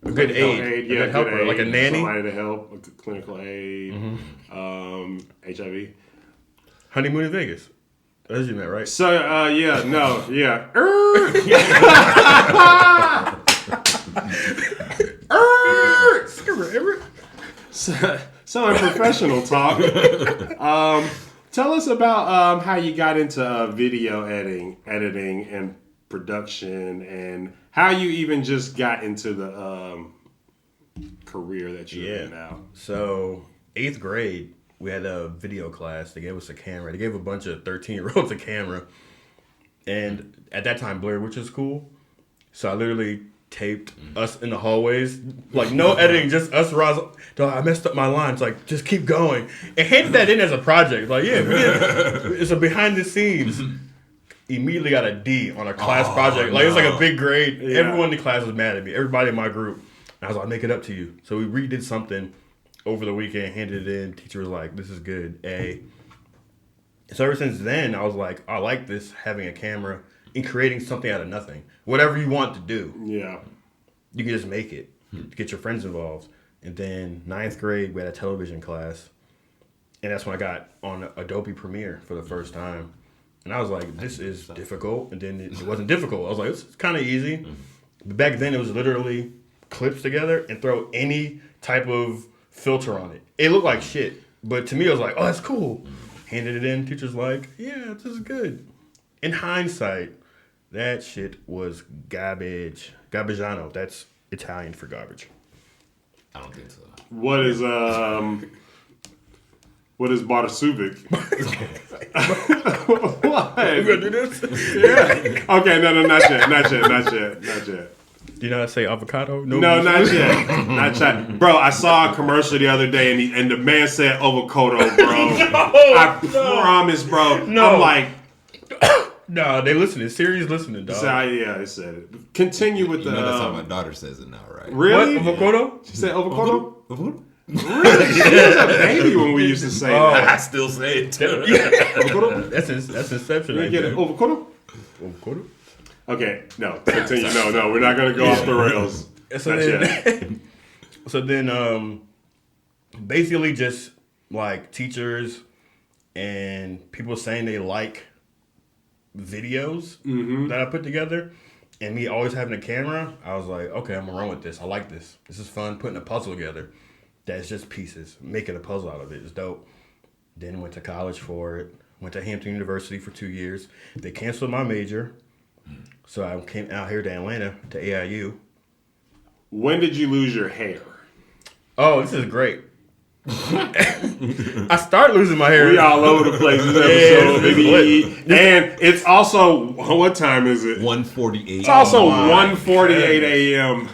good aid. Yeah, a good helper, like a nanny. Somebody to help, a clinical aid, HIV. Honeymoon in Vegas. That's what you meant, right? So, yeah. So in professional talk, tell us about how you got into video editing and production, and how you even just got into the career that you're in now. So 8th grade, we had a video class. They gave us a camera. They gave a bunch of 13-year-olds a camera. And at that time, blurred, which is cool. So I literally taped us in the hallways. Like, no editing, just us raw. I messed up my lines. Like, just keep going. And handed that in as a project. Like, it's a behind the scenes. Immediately got a D on a class project. Like, it was like a big grade. Yeah. Everyone in the class was mad at me. Everybody in my group. And I was like, I'll make it up to you. So we redid something over the weekend, handed it in. Teacher was like, this is good. A. So ever since then, I was like, I like this, having a camera and creating something out of nothing. Whatever you want to do. Yeah. You can just make it. Get your friends involved. And then 9th grade, we had a television class. And that's when I got on Adobe Premiere for the first time. And I was like, this is difficult. And then it wasn't difficult. I was like, it's kind of easy. But back then, it was literally clips together and throw any type of filter on it. It looked like shit. But to me, I was like, oh, that's cool. Handed it in. Teacher's like, yeah, this is good. In hindsight, that shit was garbage. Garbagiano. That's Italian for garbage. I don't think so. What is Bartasuvic? What? You gonna do this? Yeah. Okay, no, not yet. Do you know how to say avocado? No, not yet. Not yet. Bro, I saw a commercial the other day and the man said avocado, bro. I promise, bro. No. I'm like... No, they listening. Siri's listening, dog. Yeah, it said it. Continue with You know that's how my daughter says it now, right? Really? What? Avocado? She said avocado? Really? She was a baby when we used to say that. I still say it too. Avocado? That's Inception. You get it? Avocado? Avocado? Okay, no. Continue. No, we're not going to go off the rails. So then, basically just like teachers and people saying they like videos that I put together, and me always having a camera, I was like, okay, I'm gonna run with this. I like this. This is fun, putting a puzzle together that's just pieces, making a puzzle out of it is dope. Then went to college for it. Went to Hampton University for 2 years. They canceled my major, so I came out here to Atlanta to AIU. When did you lose your hair? Oh, this is great. I started losing my hair. We all over the place this episode, baby. And it's also, what time is it? 1:48. It's also 1:48 a.m.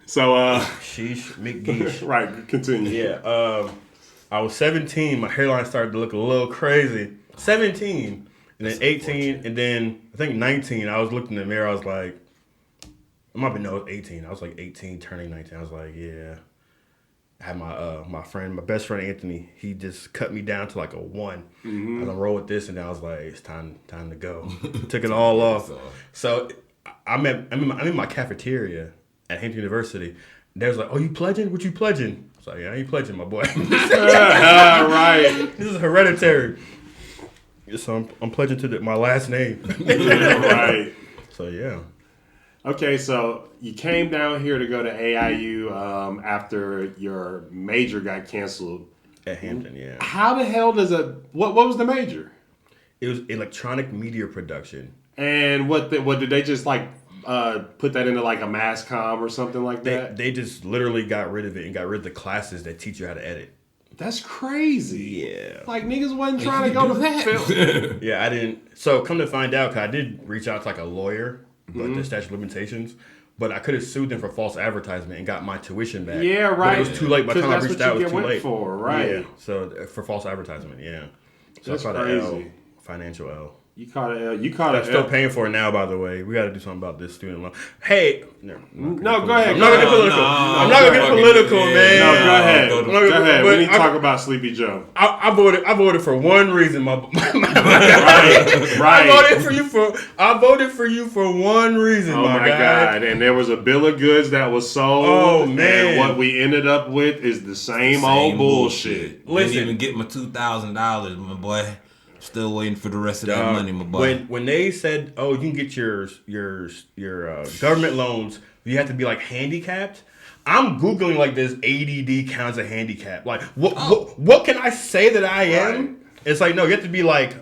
So, Sheesh, McGeesh. Right, continue. Yeah, I was 17. My hairline started to look a little crazy. 17, and then 18, and then I think 19. I was looking in the mirror. I was like, I might be, no, it was 18. I was like 18, turning 19. I was like, yeah. I had my best friend Anthony. He just cut me down to like a 1. I was gonna roll with this, and then I was like, it's time to go. Took it all off. So I'm in my cafeteria at Hampton University. They was like, "Oh, you pledging? What you pledging?" I was like, "Yeah, I ain't pledging, my boy." Right. This is hereditary. So I'm pledging to my last name. Right. So yeah. Okay, so you came down here to go to AIU after your major got canceled. At Hampton, yeah. How the hell does what was the major? It was electronic media production. And what did they just like put that into like a mass comm or something like that? They just literally got rid of it and got rid of the classes that teach you how to edit. That's crazy. Yeah. Like niggas wasn't trying to go to film. Yeah, I didn't. So come to find out, 'cause I did reach out to like a lawyer, but the statute of limitations. But I could have sued them for false advertisement and got my tuition back. Yeah, right. But it was too late. By the time I reached out, it was too late. For, right. Yeah. So for false advertisement, yeah. So that's I caught crazy. an L, financial L. You caught an L. You caught an L. I'm still paying for it now, by the way. We got to do something about this student loan. Hey, no, go ahead. I'm not gonna get political. I'm not gonna get political, man. No, go ahead. Go ahead. We need to talk about Sleepy Joe. I voted for one reason, my Right. I voted for you for one reason, oh my God. And there was a bill of goods that was sold. Oh man. And what we ended up with is the same old bullshit. Listen, didn't even get my $2,000, my boy. Still waiting for the rest of that money, my boy. When they said, "Oh, you can get your government loans, you have to be like handicapped." I'm googling like this ADD counts a handicap. Like what can I say that I am? Right. It's like no, you have to be like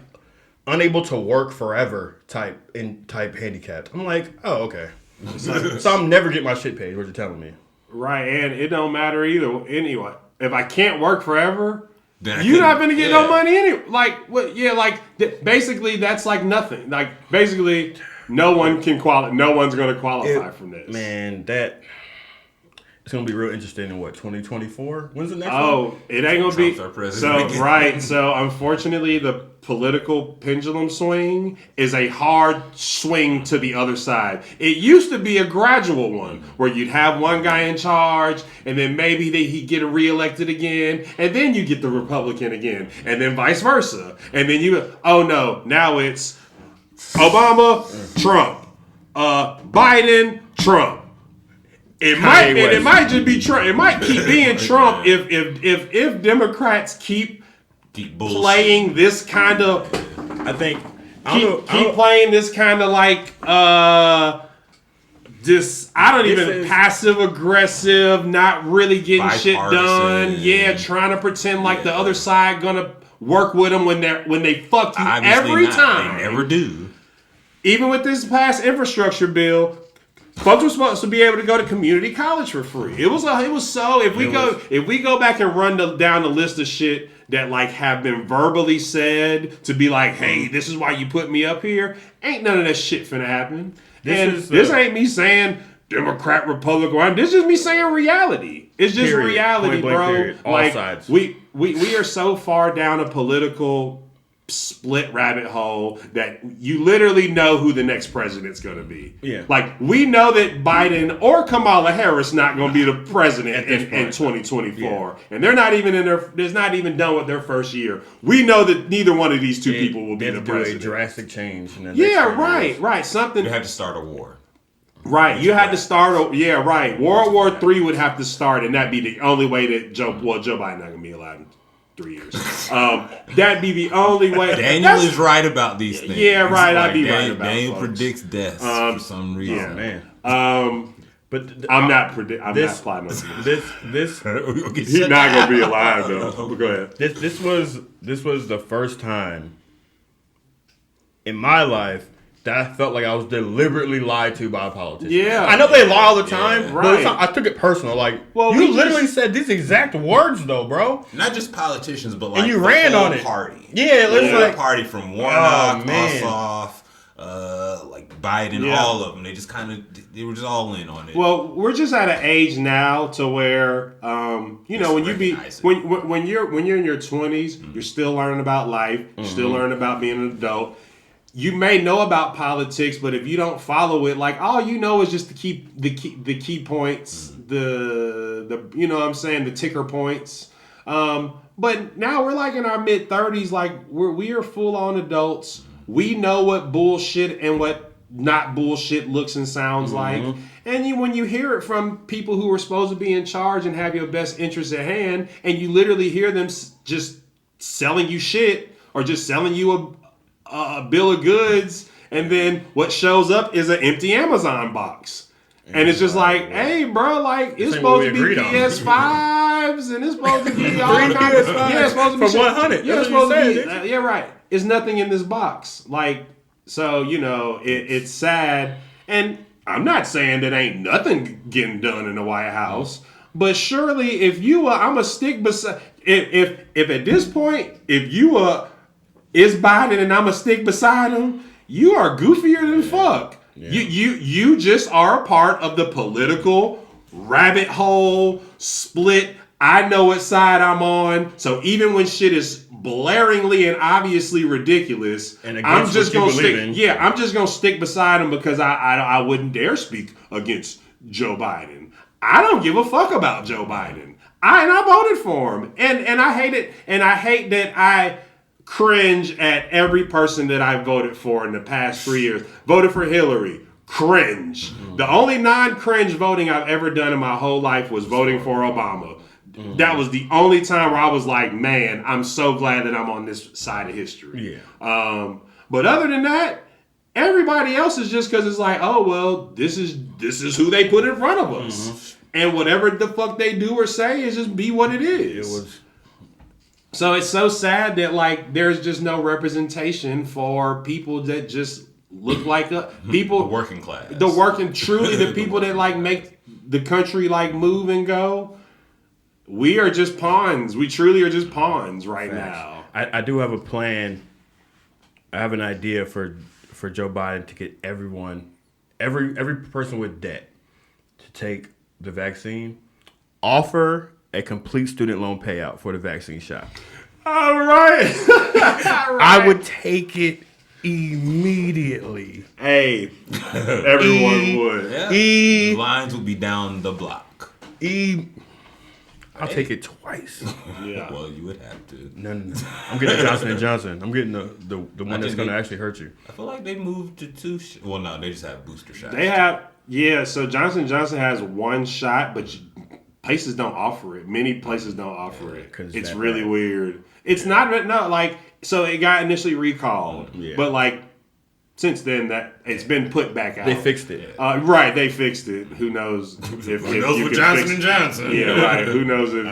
unable to work forever type handicapped. I'm like, oh okay. So I'm never get my shit paid. What you're telling me? Right, and it don't matter either. Anyway, if I can't work forever. You're not gonna get no money anyway. Like what? Yeah, like basically that's like nothing. Like basically, no one can qualify. No one's gonna qualify from this. Man, it's gonna be real interesting in what 2024. When's the next one? Oh, it ain't gonna be. Trump's our president So right. So unfortunately, the political pendulum swing is a hard swing to the other side. It used to be a gradual one where you'd have one guy in charge, and then maybe he'd get reelected again, and then you get the Republican again, and then vice versa, and then now it's Obama, Trump, Biden, Trump. It might just be Trump. It might keep being Trump if Democrats keep playing this kind of. Keep playing this kind of like passive aggressive, not really getting shit done. Yeah, trying to pretend like the other side gonna work with them when they fuck you every time. They never do. Even with this past infrastructure bill. Folks were supposed to be able to go to community college for free. If we go back and run down the list of shit that like have been verbally said to be like, hey, this is why you put me up here, ain't none of that shit finna happen. This ain't me saying Democrat, Republican. This is me saying reality. It's just reality, bro. All sides. We are so far down a political split rabbit hole that you literally know who the next president's going to be. Yeah. Like, we know that Biden or Kamala Harris not going to be the president in 2024. Yeah. And they're not even done with their first year. We know that neither one of these two people will be the president. Do a drastic change. Right. Something. You had to start a war. Right, you had to start. World War III would have to start, and that'd be the only way that Joe Biden not gonna be alive in 3 years. That'd be the only way. Daniel is right about these things. Yeah, right. I'd be right about. Daniel predicts deaths for some reason. Yeah, man. But I'm not plotting on this. He's not gonna be alive though. But go ahead. This was the first time in my life that I felt like I was deliberately lied to by a politician. Yeah. I know they lie all the time, right. But I took it personal. Like, you literally said these exact words, though, bro. Not just politicians, but like and you ran on it. Party. Yeah, let's like party from Warnock, Ossoff, like Biden, all of them. They just they were just all in on it. Well, we're just at an age now to where, when you're in your 20s, you're still learning about life, you're still learning about being an adult. You may know about politics, but if you don't follow it, like all you know is just the key points, the you know what I'm saying, the ticker points. But now we're like in our mid 30s, like we are full on adults. We know what bullshit and what not bullshit looks and sounds like. And when you hear it from people who are supposed to be in charge and have your best interests at hand, and you literally hear them just selling you shit or just selling you a bill of goods, and then what shows up is an empty Amazon box. And it's just like, hey, bro, like, it's supposed to be PS5s, and it's supposed to be all kinds of stuff. Yeah, it's supposed to be for 100. Yeah, it's supposed to be. Yeah, right. There's nothing in this box. Like, so, it's sad. And I'm not saying that ain't nothing getting done in the White House, but surely if I'm a stick beside, if at this point, if you is Biden and I'm a stick beside him, you are goofier than fuck. Yeah. You just are a part of the political rabbit hole split. I know what side I'm on. So even when shit is blaringly and obviously ridiculous, and I'm just gonna stick. Yeah, I'm just gonna stick beside him because I wouldn't dare speak against Joe Biden. I don't give a fuck about Joe Biden. I voted for him, and I hate it, and I hate that I cringe at every person that I voted for in the past 3 years. Voted for Hillary. Cringe. The only non-cringe voting I've ever done in my whole life was voting for Obama. That was the only time where I was like, man, I'm so glad that I'm on this side of history. Yeah. But other than that, everybody else is just because it's like, oh, well, this is who they put in front of us. Mm-hmm. And whatever the fuck they do or say is just be what it is. So it's so sad that, like, there's just no representation for people that just look like people. The working class. Truly the people that, like, make the country, like, move and go. We are just pawns. We truly are just pawns right now. I do have a plan. I have an idea for Joe Biden to get every person with debt to take the vaccine, offer a complete student loan payout for the vaccine shot. All right. I would take it immediately. Hey, everyone would. Yeah. Lines would be down the block. I'll take it twice. Yeah. Well, you would have to. No. I'm getting Johnson & Johnson. I'm getting the one that's going to actually hurt you. I feel like they moved to 2 well, no, they just have booster shots. They have, so Johnson & Johnson has 1 shot, but places don't offer it. Many places don't offer it. It's really weird. It's not, like, so it got initially recalled. Yeah. But, like, since then, that it's been put back out. They fixed it. Right, they fixed it. Who knows if who knows with Johnson & Johnson? Yeah, right. Who knows if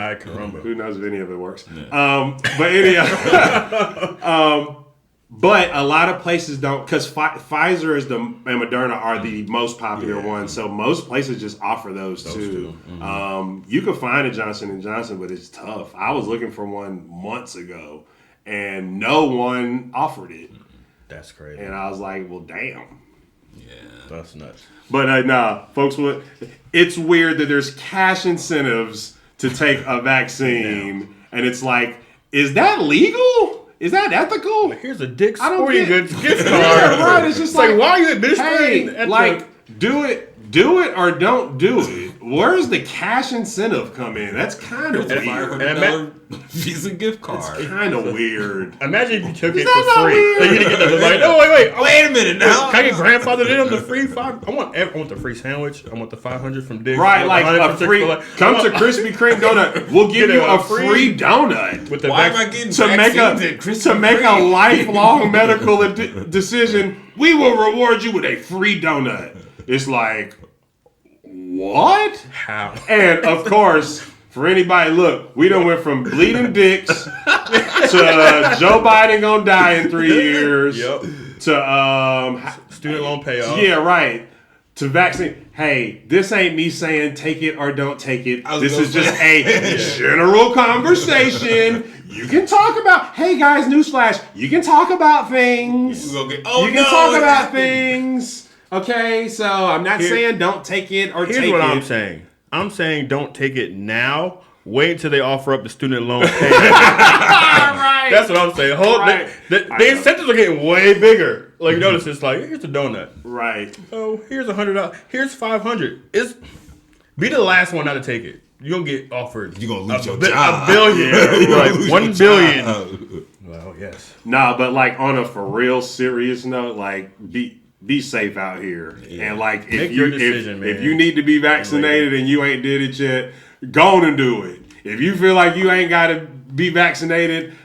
who knows if any of it works? Yeah. But a lot of places don't, because Pfizer and Moderna are the most popular ones. So most places just offer those too. Mm-hmm. You could find a Johnson & Johnson, but it's tough. I was looking for one months ago, and no one offered it. That's crazy. And I was like, well, damn. Yeah. That's nuts. But nah, folks, it's weird that there's cash incentives to take a vaccine. And it's like, is that legal? Is that ethical? Here's a Dick's Sporting Goods gift card. Yeah, right. It's just like, why are you administrating? Hey, do it or don't do it. Where's the cash incentive come in? That's kind of weird. $500 Visa gift card. It's kind of weird. Imagine if you took it for free. Like, you didn't get the, like, oh, wait a minute now. Can I get grandfathered in on the free $5? I want the free sandwich. I want the $500 from Dick's. Right, like a free. Come to Krispy Kreme donut. We'll give you a free donut. With the Why am I getting to make a lifelong medical decision? We will reward you with a free donut. It's like, what? How? And of course, for anybody, look, we done went from bleeding dicks to Joe Biden gonna die in 3 years. Yep. To student loan payoff. Yeah, right. To vaccine. Hey, this ain't me saying take it or don't take it. This is just a general conversation. You can talk about. Hey guys, newsflash. You can talk about things. You can talk about things. Okay, so I'm not saying don't take it or take it. Here's what I'm saying. I'm saying don't take it now. Wait until they offer up the student loan payment. Right. That's what I'm saying. The incentives are getting way bigger. Like, notice it's like, here's a donut. Right. Oh, here's $100. Here's $500. Be the last one not to take it. You're going to get offered. You're going to lose your job. $1 billion. Right. $1 billion. Well, yes. Nah, but like on a for real serious note, like be safe out here. Yeah. And like if you need to be vaccinated and you ain't did it yet, go on and do it. If you feel like you ain't got to be vaccinated,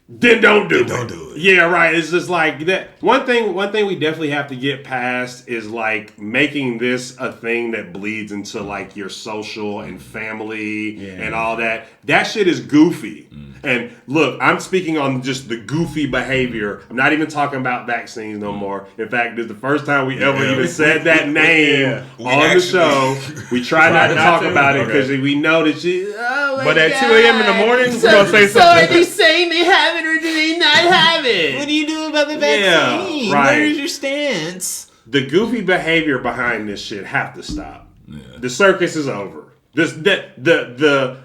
then don't do it. Yeah, right. It's just like that. One thing we definitely have to get past is like making this a thing that bleeds into like your social and family and all that. That shit is goofy. And look, I'm speaking on just the goofy behavior. I'm not even talking about vaccines no more. In fact, this is the first time we ever even said that name on the show. We try not to talk about it because we know that but at 2 a.m. in the morning, we're going to say something. So are they saying they have it or do they not have it? What do you do about the vaccine? Yeah, right. Where is your stance? The goofy behavior behind this shit have to stop. Yeah. The circus is over. The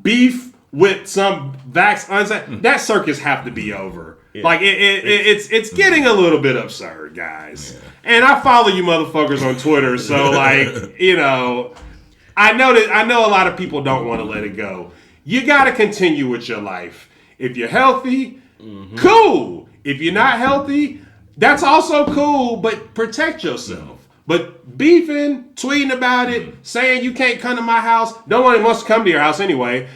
beef with some that circus have to be over. Yeah. Like it's getting a little bit absurd, guys. Yeah. And I follow you motherfuckers on Twitter, so like I know a lot of people don't want to let it go. You got to continue with your life. If you're healthy, cool. If you're not healthy, that's also cool. But protect yourself. But beefing, tweeting about it, saying you can't come to my house. No one wants to come to your house anyway.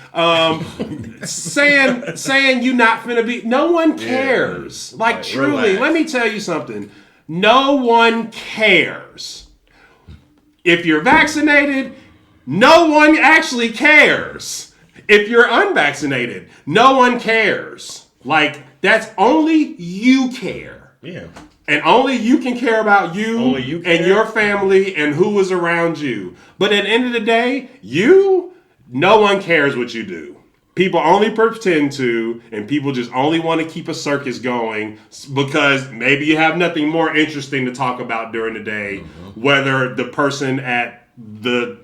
Saying you not finna be. No one cares. Like, right, truly, relax. Let me tell you something. No one cares. If you're vaccinated, no one actually cares. If you're unvaccinated, no one cares. Like, that's only you care. Yeah. And only you can care about you and your family and who was around you. But at the end of the day, no one cares what you do. People only pretend to, and people just only want to keep a circus going because maybe you have nothing more interesting to talk about during the day, whether the person at the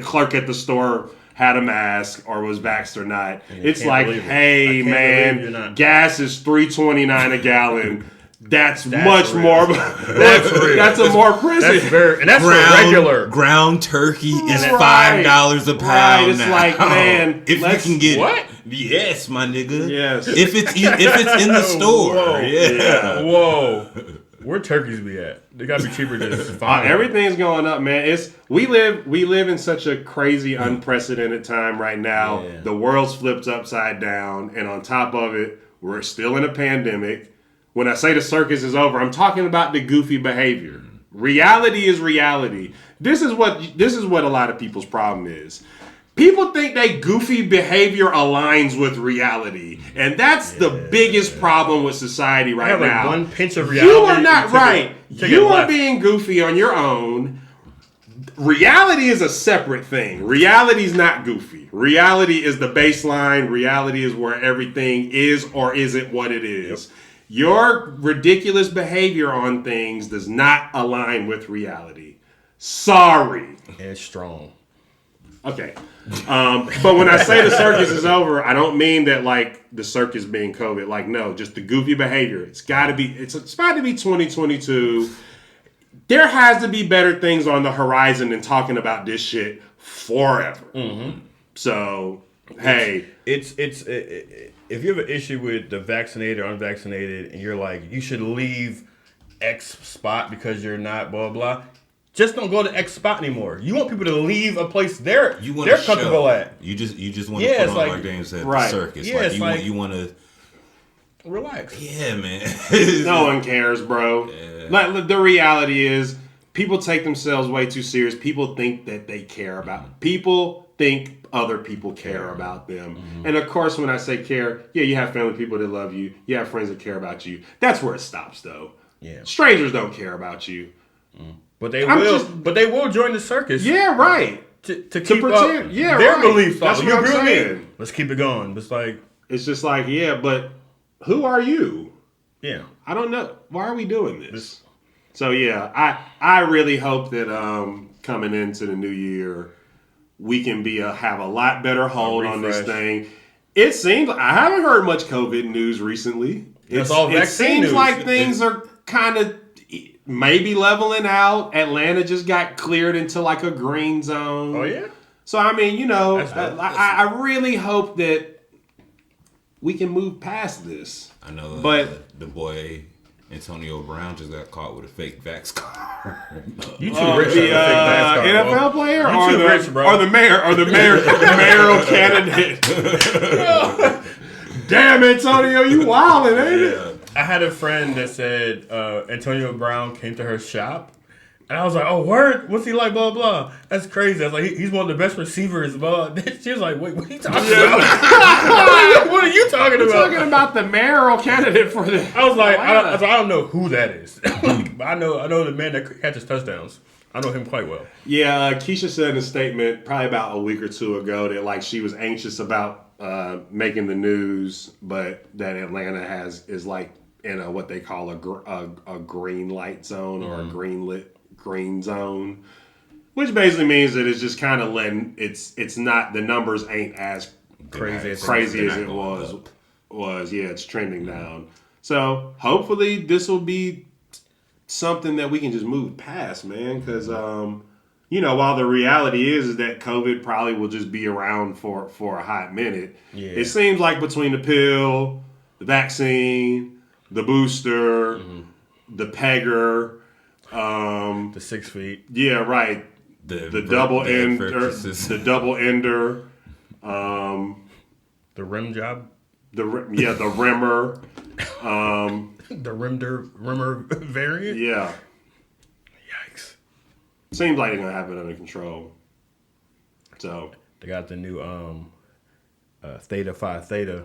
clerk at the store had a mask or was vaxxed or not. It's like, hey, man, gas is $3.29 a gallon. That's much more. That's a more present. That's regular. Ground turkey is $5 a pound. Right. It's now. Like, man, if you can get what? Yes, my nigga. Yes. If it's in the store. Whoa. Yeah. Whoa. Where turkeys be at? They gotta be cheaper than fine. Everything's going up, man. We live in such a crazy, unprecedented time right now. Yeah. The world's flipped upside down, and on top of it, we're still in a pandemic. When I say the circus is over, I'm talking about the goofy behavior. Reality is reality. This is what a lot of people's problem is. People think they goofy behavior aligns with reality, and that's the biggest problem with society right now. One pinch of reality. You are not right. You are being goofy on your own. Reality is a separate thing. Reality is not goofy. Reality is the baseline. Reality is where everything is or isn't what it is. Yep. Your ridiculous behavior on things does not align with reality. Sorry. And strong. Okay. But when I say the circus is over, I don't mean that like the circus being COVID. Like, no, just the goofy behavior. It's about to be 2022. There has to be better things on the horizon than talking about this shit forever. Mm-hmm. So, hey. If you have an issue with the vaccinated or unvaccinated and you're like, you should leave X spot because you're not blah, blah, just don't go to X spot anymore. You want people to leave a place they're comfortable at. You just want to put on our games at the circus. Yeah, you want to relax. Yeah, man. No one cares, bro. Yeah. Like, the reality is people take themselves way too serious. People think that they care about. People think other people care about them. Mm-hmm. And of course, when I say care, you have family people that love you. You have friends that care about you. That's where it stops, though. Yeah. Strangers don't care about you. Mm. But they will. But they will join the circus. Yeah, right. To keep pretend. Up their beliefs. That's what I'm saying. Let's keep it going. It's just like, but who are you? Yeah. I don't know. Why are we doing this? So I really hope that coming into the new year, we can have a lot better hold on this thing. It seems like I haven't heard much COVID news recently. It's all vaccine It seems news. like things are kind of maybe leveling out. Atlanta just got cleared into like a green zone. Oh yeah. So I mean, I really hope that we can move past this. I know, but the boy Antonio Brown just got caught with a fake vax card. You too rich for a fake vax card. NFL player or the mayoral candidate. Damn, Antonio, you wildin', ain't it? I had a friend that said Antonio Brown came to her shop. And I was like, oh, word? What's he like, blah, blah? That's crazy. I was like, he's one of the best receivers, blah. She was like, wait, what are you talking about? What are you talking about? I'm talking about the mayoral candidate for the... I was like, I don't know who that is. But I know the man that catches touchdowns. I know him quite well. Yeah, Keisha said in a statement probably about a week or two ago that like she was anxious about making the news, but that Atlanta is like in a what they call a green light zone or a green zone, which basically means that it's just kind of letting it's not, the numbers ain't as crazy as it was. Yeah, it's trending down. So hopefully this will be something that we can just move past, man, because while the reality is that COVID probably will just be around for a hot minute. Yeah. It seems like between the pill, the vaccine, the booster, the pegger, The 6 feet. Yeah, right. The double ender. The double ender. The rim job. The rimmer. The rimmer variant. Yeah. Yikes. Seems like they're gonna have it under control. So they got the new Theta Phi Theta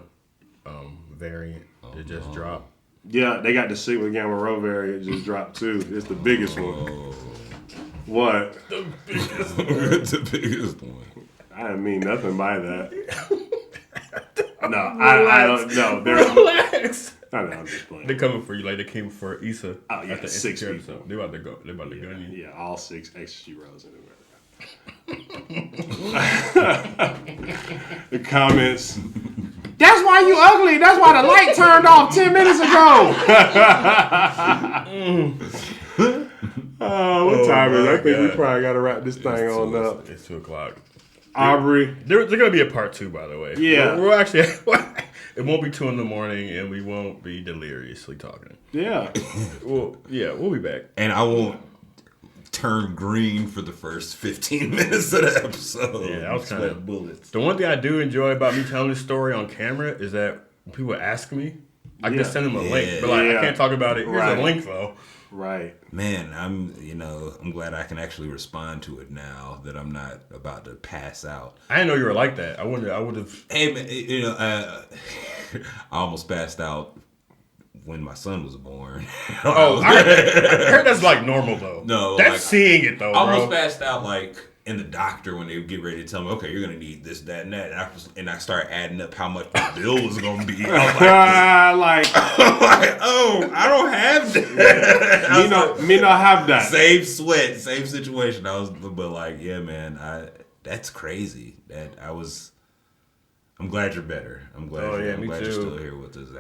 variant that just dropped. Yeah, they got the Sigma Gamma Rho variant just dropped too. It's the biggest one. What? The biggest one. The biggest one. I didn't mean nothing by that. No, I don't know. Relax. I know, I'm just playing. They're coming for you like they came for Issa. Oh yeah, 6 people. So they about to go. They about to gun you. Yeah, all 6 ecstasy rows in the comments. That's why you ugly. That's why the light turned off 10 minutes ago. What time is it? I think we probably got to wrap this thing on up. It's 2:00. Aubrey. There's going to be a part 2, by the way. Yeah. We're actually... It won't be 2 a.m, and we won't be deliriously talking. Yeah. We'll be back. And I won't turn green for the first 15 minutes of the episode. Yeah, that was kind of bullets. The one thing I do enjoy about me telling this story on camera is that when people ask me, I can just send them a link. But I can't talk about it. Here's a link, though. Right. Man, I'm glad I can actually respond to it now that I'm not about to pass out. I didn't know you were like that. I would have. Hey, man, I almost passed out when my son was born. I heard that's like normal though. No, that's seeing it though. I almost passed out like in the doctor when they would get ready to tell me, okay, you're gonna need this, that, and that, and I started adding up how much the bill was gonna be. I was like, oh, I don't have that. Me not have that. Same sweat, same situation. But like, yeah, man, that's crazy. I'm glad you're better. I'm glad you're still here with us.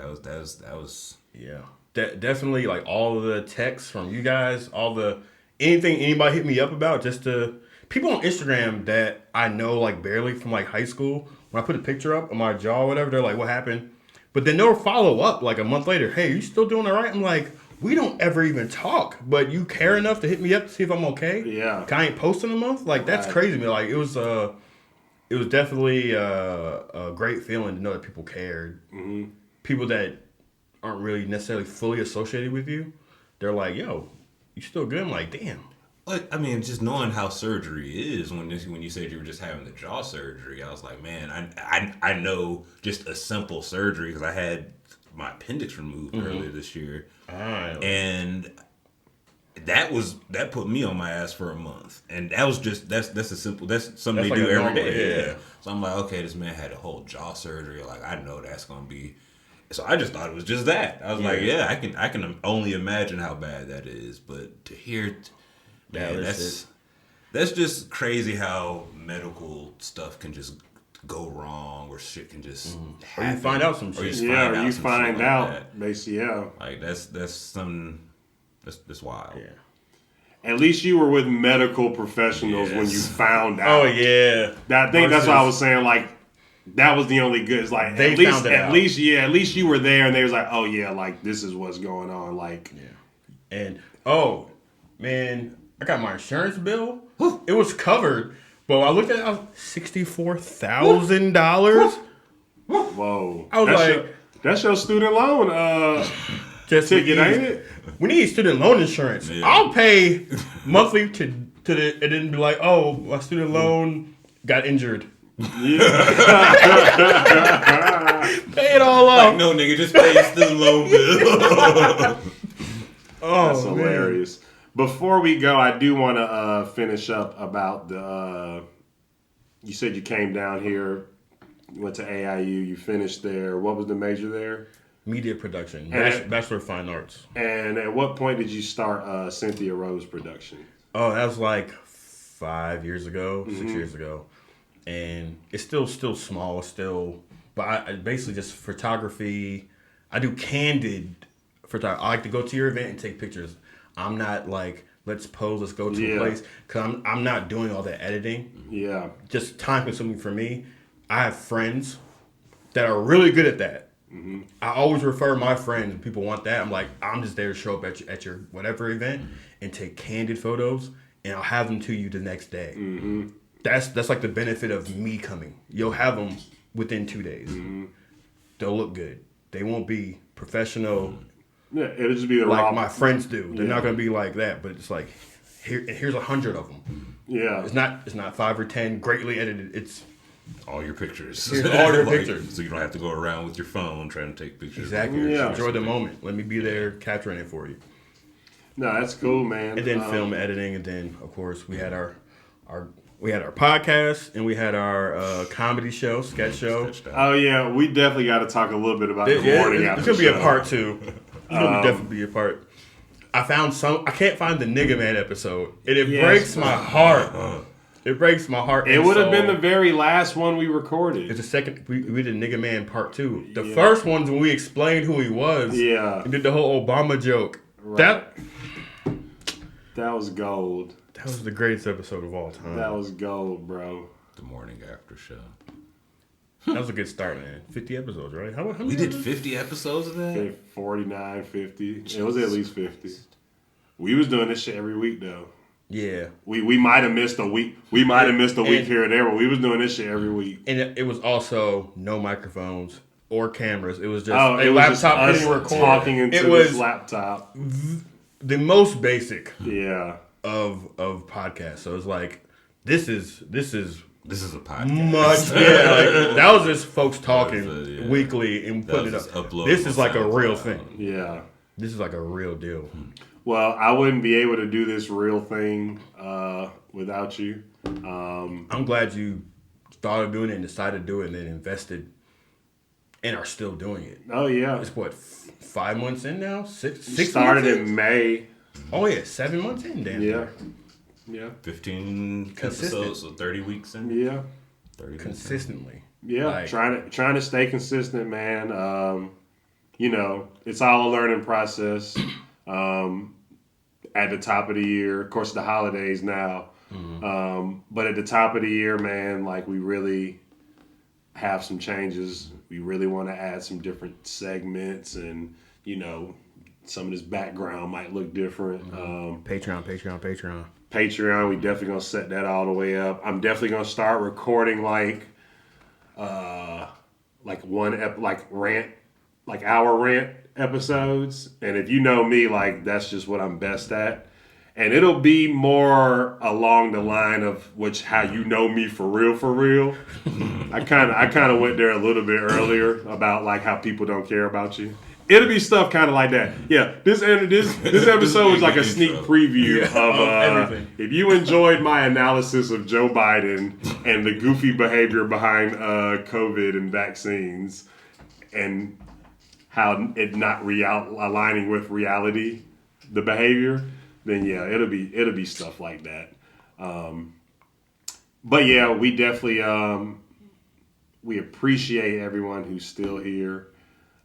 That was. Yeah, definitely. Like all of the texts from you guys, anything anybody hit me up about, just to people on Instagram that I know like barely from like high school. When I put a picture up on my jaw, or whatever, they're like, "What happened?" But then they'll follow up like a month later. Hey, you still doing all right? I'm like, we don't ever even talk, but you care enough to hit me up to see if I'm okay. Yeah, I ain't posting a month. Like that's crazy to me. Like it was definitely a great feeling to know that people cared. Mm-hmm. People that aren't really necessarily fully associated with you, they're like, yo, you still good? I'm like, damn. Like, I mean, just knowing how surgery is, when you said you were just having the jaw surgery, I was like, man, I know just a simple surgery because I had my appendix removed earlier this year. And that put me on my ass for a month, and that's something they do every day. Yeah. So I'm like, okay, this man had a whole jaw surgery. Like I know that's gonna be. So I just thought it was just that. I was like, yeah, I can only imagine how bad that is. But to hear, man, that's just crazy how medical stuff can just go wrong, or shit can just happen. Or you find out some shit. You find out, basically, yeah. Like that's something. That's wild. Yeah. At least you were with medical professionals when you found out. Oh yeah. I think that's what I was saying. Like that was the only good. It's like at least you were there, and they was like, oh yeah, like this is what's going on. Like and oh man, I got my insurance bill. It was covered, but I looked at it, I was $64,000. Whoa! I was that's your student loan ticket, ain't it? We need student loan insurance. Yeah. I'll pay monthly to the, and then be like, oh, my student loan got injured. Yeah. Pay it all off. Like, no, nigga, just pay your student loan bill. That's hilarious. Man. Before we go, I do want to finish up about the. You said you came down here, went to AIU, you finished there. What was the major there? Media production, Bachelor of Fine Arts. And at what point did you start Cynthia Rose Production? Oh, that was like 5 years ago, 6 years ago. And it's still small, but I basically just photography. I do candid photography. I like to go to your event and take pictures. I'm not like, let's pose, let's go to a place. Because I'm not doing all that editing. Yeah. Just time consuming for me. I have friends that are really good at that. I always refer my friends. When people want that, I'm like, I'm just there to show up at your whatever event and take candid photos, and I'll have them to you the next day. Mm-hmm. That's like the benefit of me coming. You'll have them within 2 days. Mm-hmm. They'll look good. They won't be professional. Yeah, it'll just be the like raw. my friends do. They're not gonna be like that. But it's like here's 100 of them. Yeah, it's not 5 or 10 greatly edited. It's all your pictures. Here's all your pictures. So you don't have to go around with your phone trying to take pictures. Exactly. Yeah. Enjoy the moment. Let me be there capturing it for you. No, that's cool, man. And then film editing, and then of course we had our podcast, and we had our comedy show, sketch show. Oh yeah, we definitely got to talk a little bit about the morning after. It's gonna be a part 2. It's gonna definitely be a part. I can't find the Nigga Man episode, and it breaks my heart. It breaks my heart. It would have been the very last one we recorded. It's the second. We did Nigga Man part 2. The first one's when we explained who he was. Yeah. And did the whole Obama joke. Right. That was gold. That was the greatest episode of all time. That was gold, bro. The morning after show. That was a good start, man. 50 episodes, right? How many we did 50 episodes of that? 49, 50. It was at least 50. We was doing this shit every week, though. Yeah. We might have missed a week. We might have missed a week here and there, but we was doing this shit every week. And it was also no microphones or cameras. It was just a laptop hitting record. Talking into this laptop. The most basic of podcasts. So it's like this is a podcast. Much like that was just folks talking weekly and putting it up. This is like a real thing. Yeah. This is like a real deal. Well, I wouldn't be able to do this real thing without you. I'm glad you thought of doing it and decided to do it and then invested and are still doing it. Oh, yeah. It's what, 5 months in now? Six started months in May. Oh, yeah. 7 months in, damn. Yeah. 15 episodes, so 30 weeks in. Yeah. 30 consistently. Yeah. Like, trying to stay consistent, man. It's all a learning process. At the top of the year, of course, the holidays now. Mm-hmm. But at the top of the year, man, like we really have some changes. We really want to add some different segments, and some of this background might look different. Patreon. Patreon, we definitely gonna set that all the way up. I'm definitely gonna start recording like our rant episodes, and if you know me, like that's just what I'm best at, and it'll be more along the line of how you know me for real. I kind of went there a little bit earlier about like how people don't care about you. It'll be stuff kind of like that. Yeah, this episode is like a sneak preview of everything. If you enjoyed my analysis of Joe Biden and the goofy behavior behind COVID and vaccines, and how it not aligning with reality, the behavior, then yeah, it'll be stuff like that. But yeah, we definitely we appreciate everyone who's still here,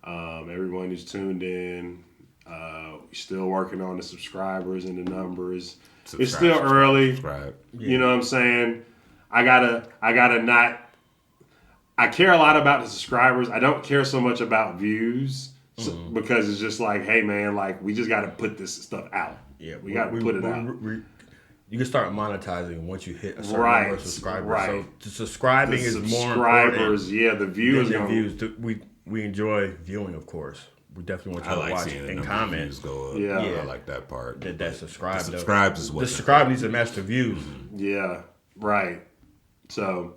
everyone who's tuned in. We're still working on the subscribers and the numbers. It's still early. Subscribe. You know what I'm saying? I gotta not. I care a lot about the subscribers. I don't care so much about views because it's just like, hey man, like we just got to put this stuff out. Yeah, we got to put it out. You can start monetizing once you hit a certain number of subscribers. Right. So subscribing is more important. Yeah, the viewers. We enjoy viewing, of course. We definitely want you to watch and comment. Go up. Yeah, I like that part. That subscribe. The subscribes is what. The subscribe needs to match the views. Yeah, right. So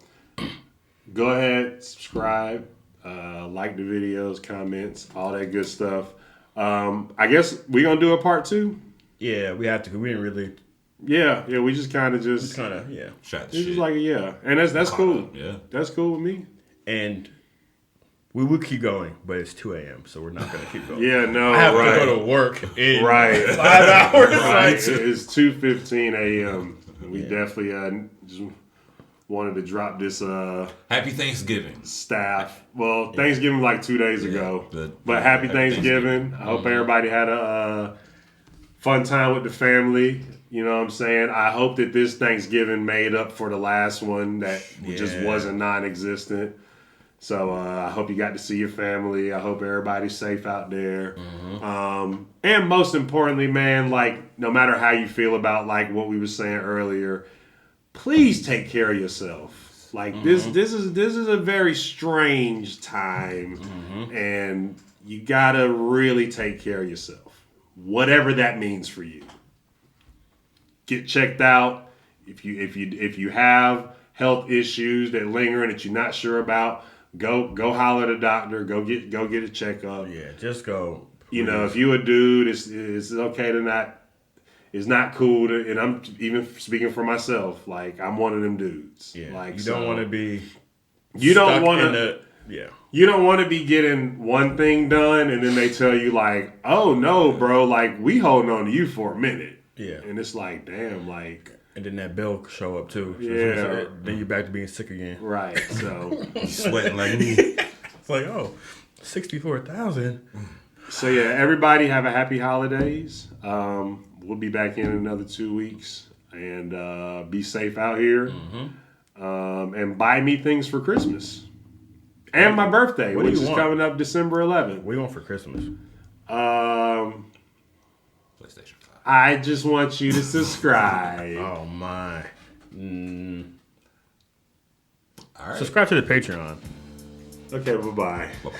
go ahead, subscribe, like the videos, comments, all that good stuff. I guess we're gonna do a part 2. Yeah, we have to. We didn't really. Yeah. We just kind of shot the shit. Just like and that's cool. Yeah, that's cool with me. And we will keep going, but it's 2 a.m., so we're not gonna keep going. Yeah, no, I have to go to work in 5 hours. Right. It's 2:15 a.m. We definitely just wanted to drop this Happy Thanksgiving staff. Well, Thanksgiving like 2 days ago. But happy Thanksgiving. I hope everybody had a fun time with the family. You know what I'm saying? I hope that this Thanksgiving made up for the last one that just wasn't non-existent. So I hope you got to see your family. I hope everybody's safe out there. And most importantly, man, like no matter how you feel about like what we were saying earlier, please take care of yourself. Like this is a very strange time, and you gotta really take care of yourself, whatever that means for you. Get checked out if you have health issues that linger and that you're not sure about. Go holler at a doctor. Go get a checkup. Yeah, just go. You know, if you a dude, it's okay to not. It's not cool to, and I'm even speaking for myself. Like I'm one of them dudes. Yeah, like you don't want to be. You don't want to. Yeah. You don't want to be getting one thing done and then they tell you like, oh no, bro, like we holding on to you for a minute. Yeah. And it's like, damn, like. And then that bill show up too. So Yeah. then you're back to being sick again. Right. So You sweating like me. It's like, oh, 64,000. So yeah, everybody have a happy holidays. We'll be back in another 2 weeks, and be safe out here. And buy me things for Christmas and my birthday, What do which you is want? coming up December 11th. What do you want for Christmas? Um, PlayStation 5. I just want you to subscribe. Oh my. All right. Subscribe to the Patreon. Okay, bye bye. Bye-bye.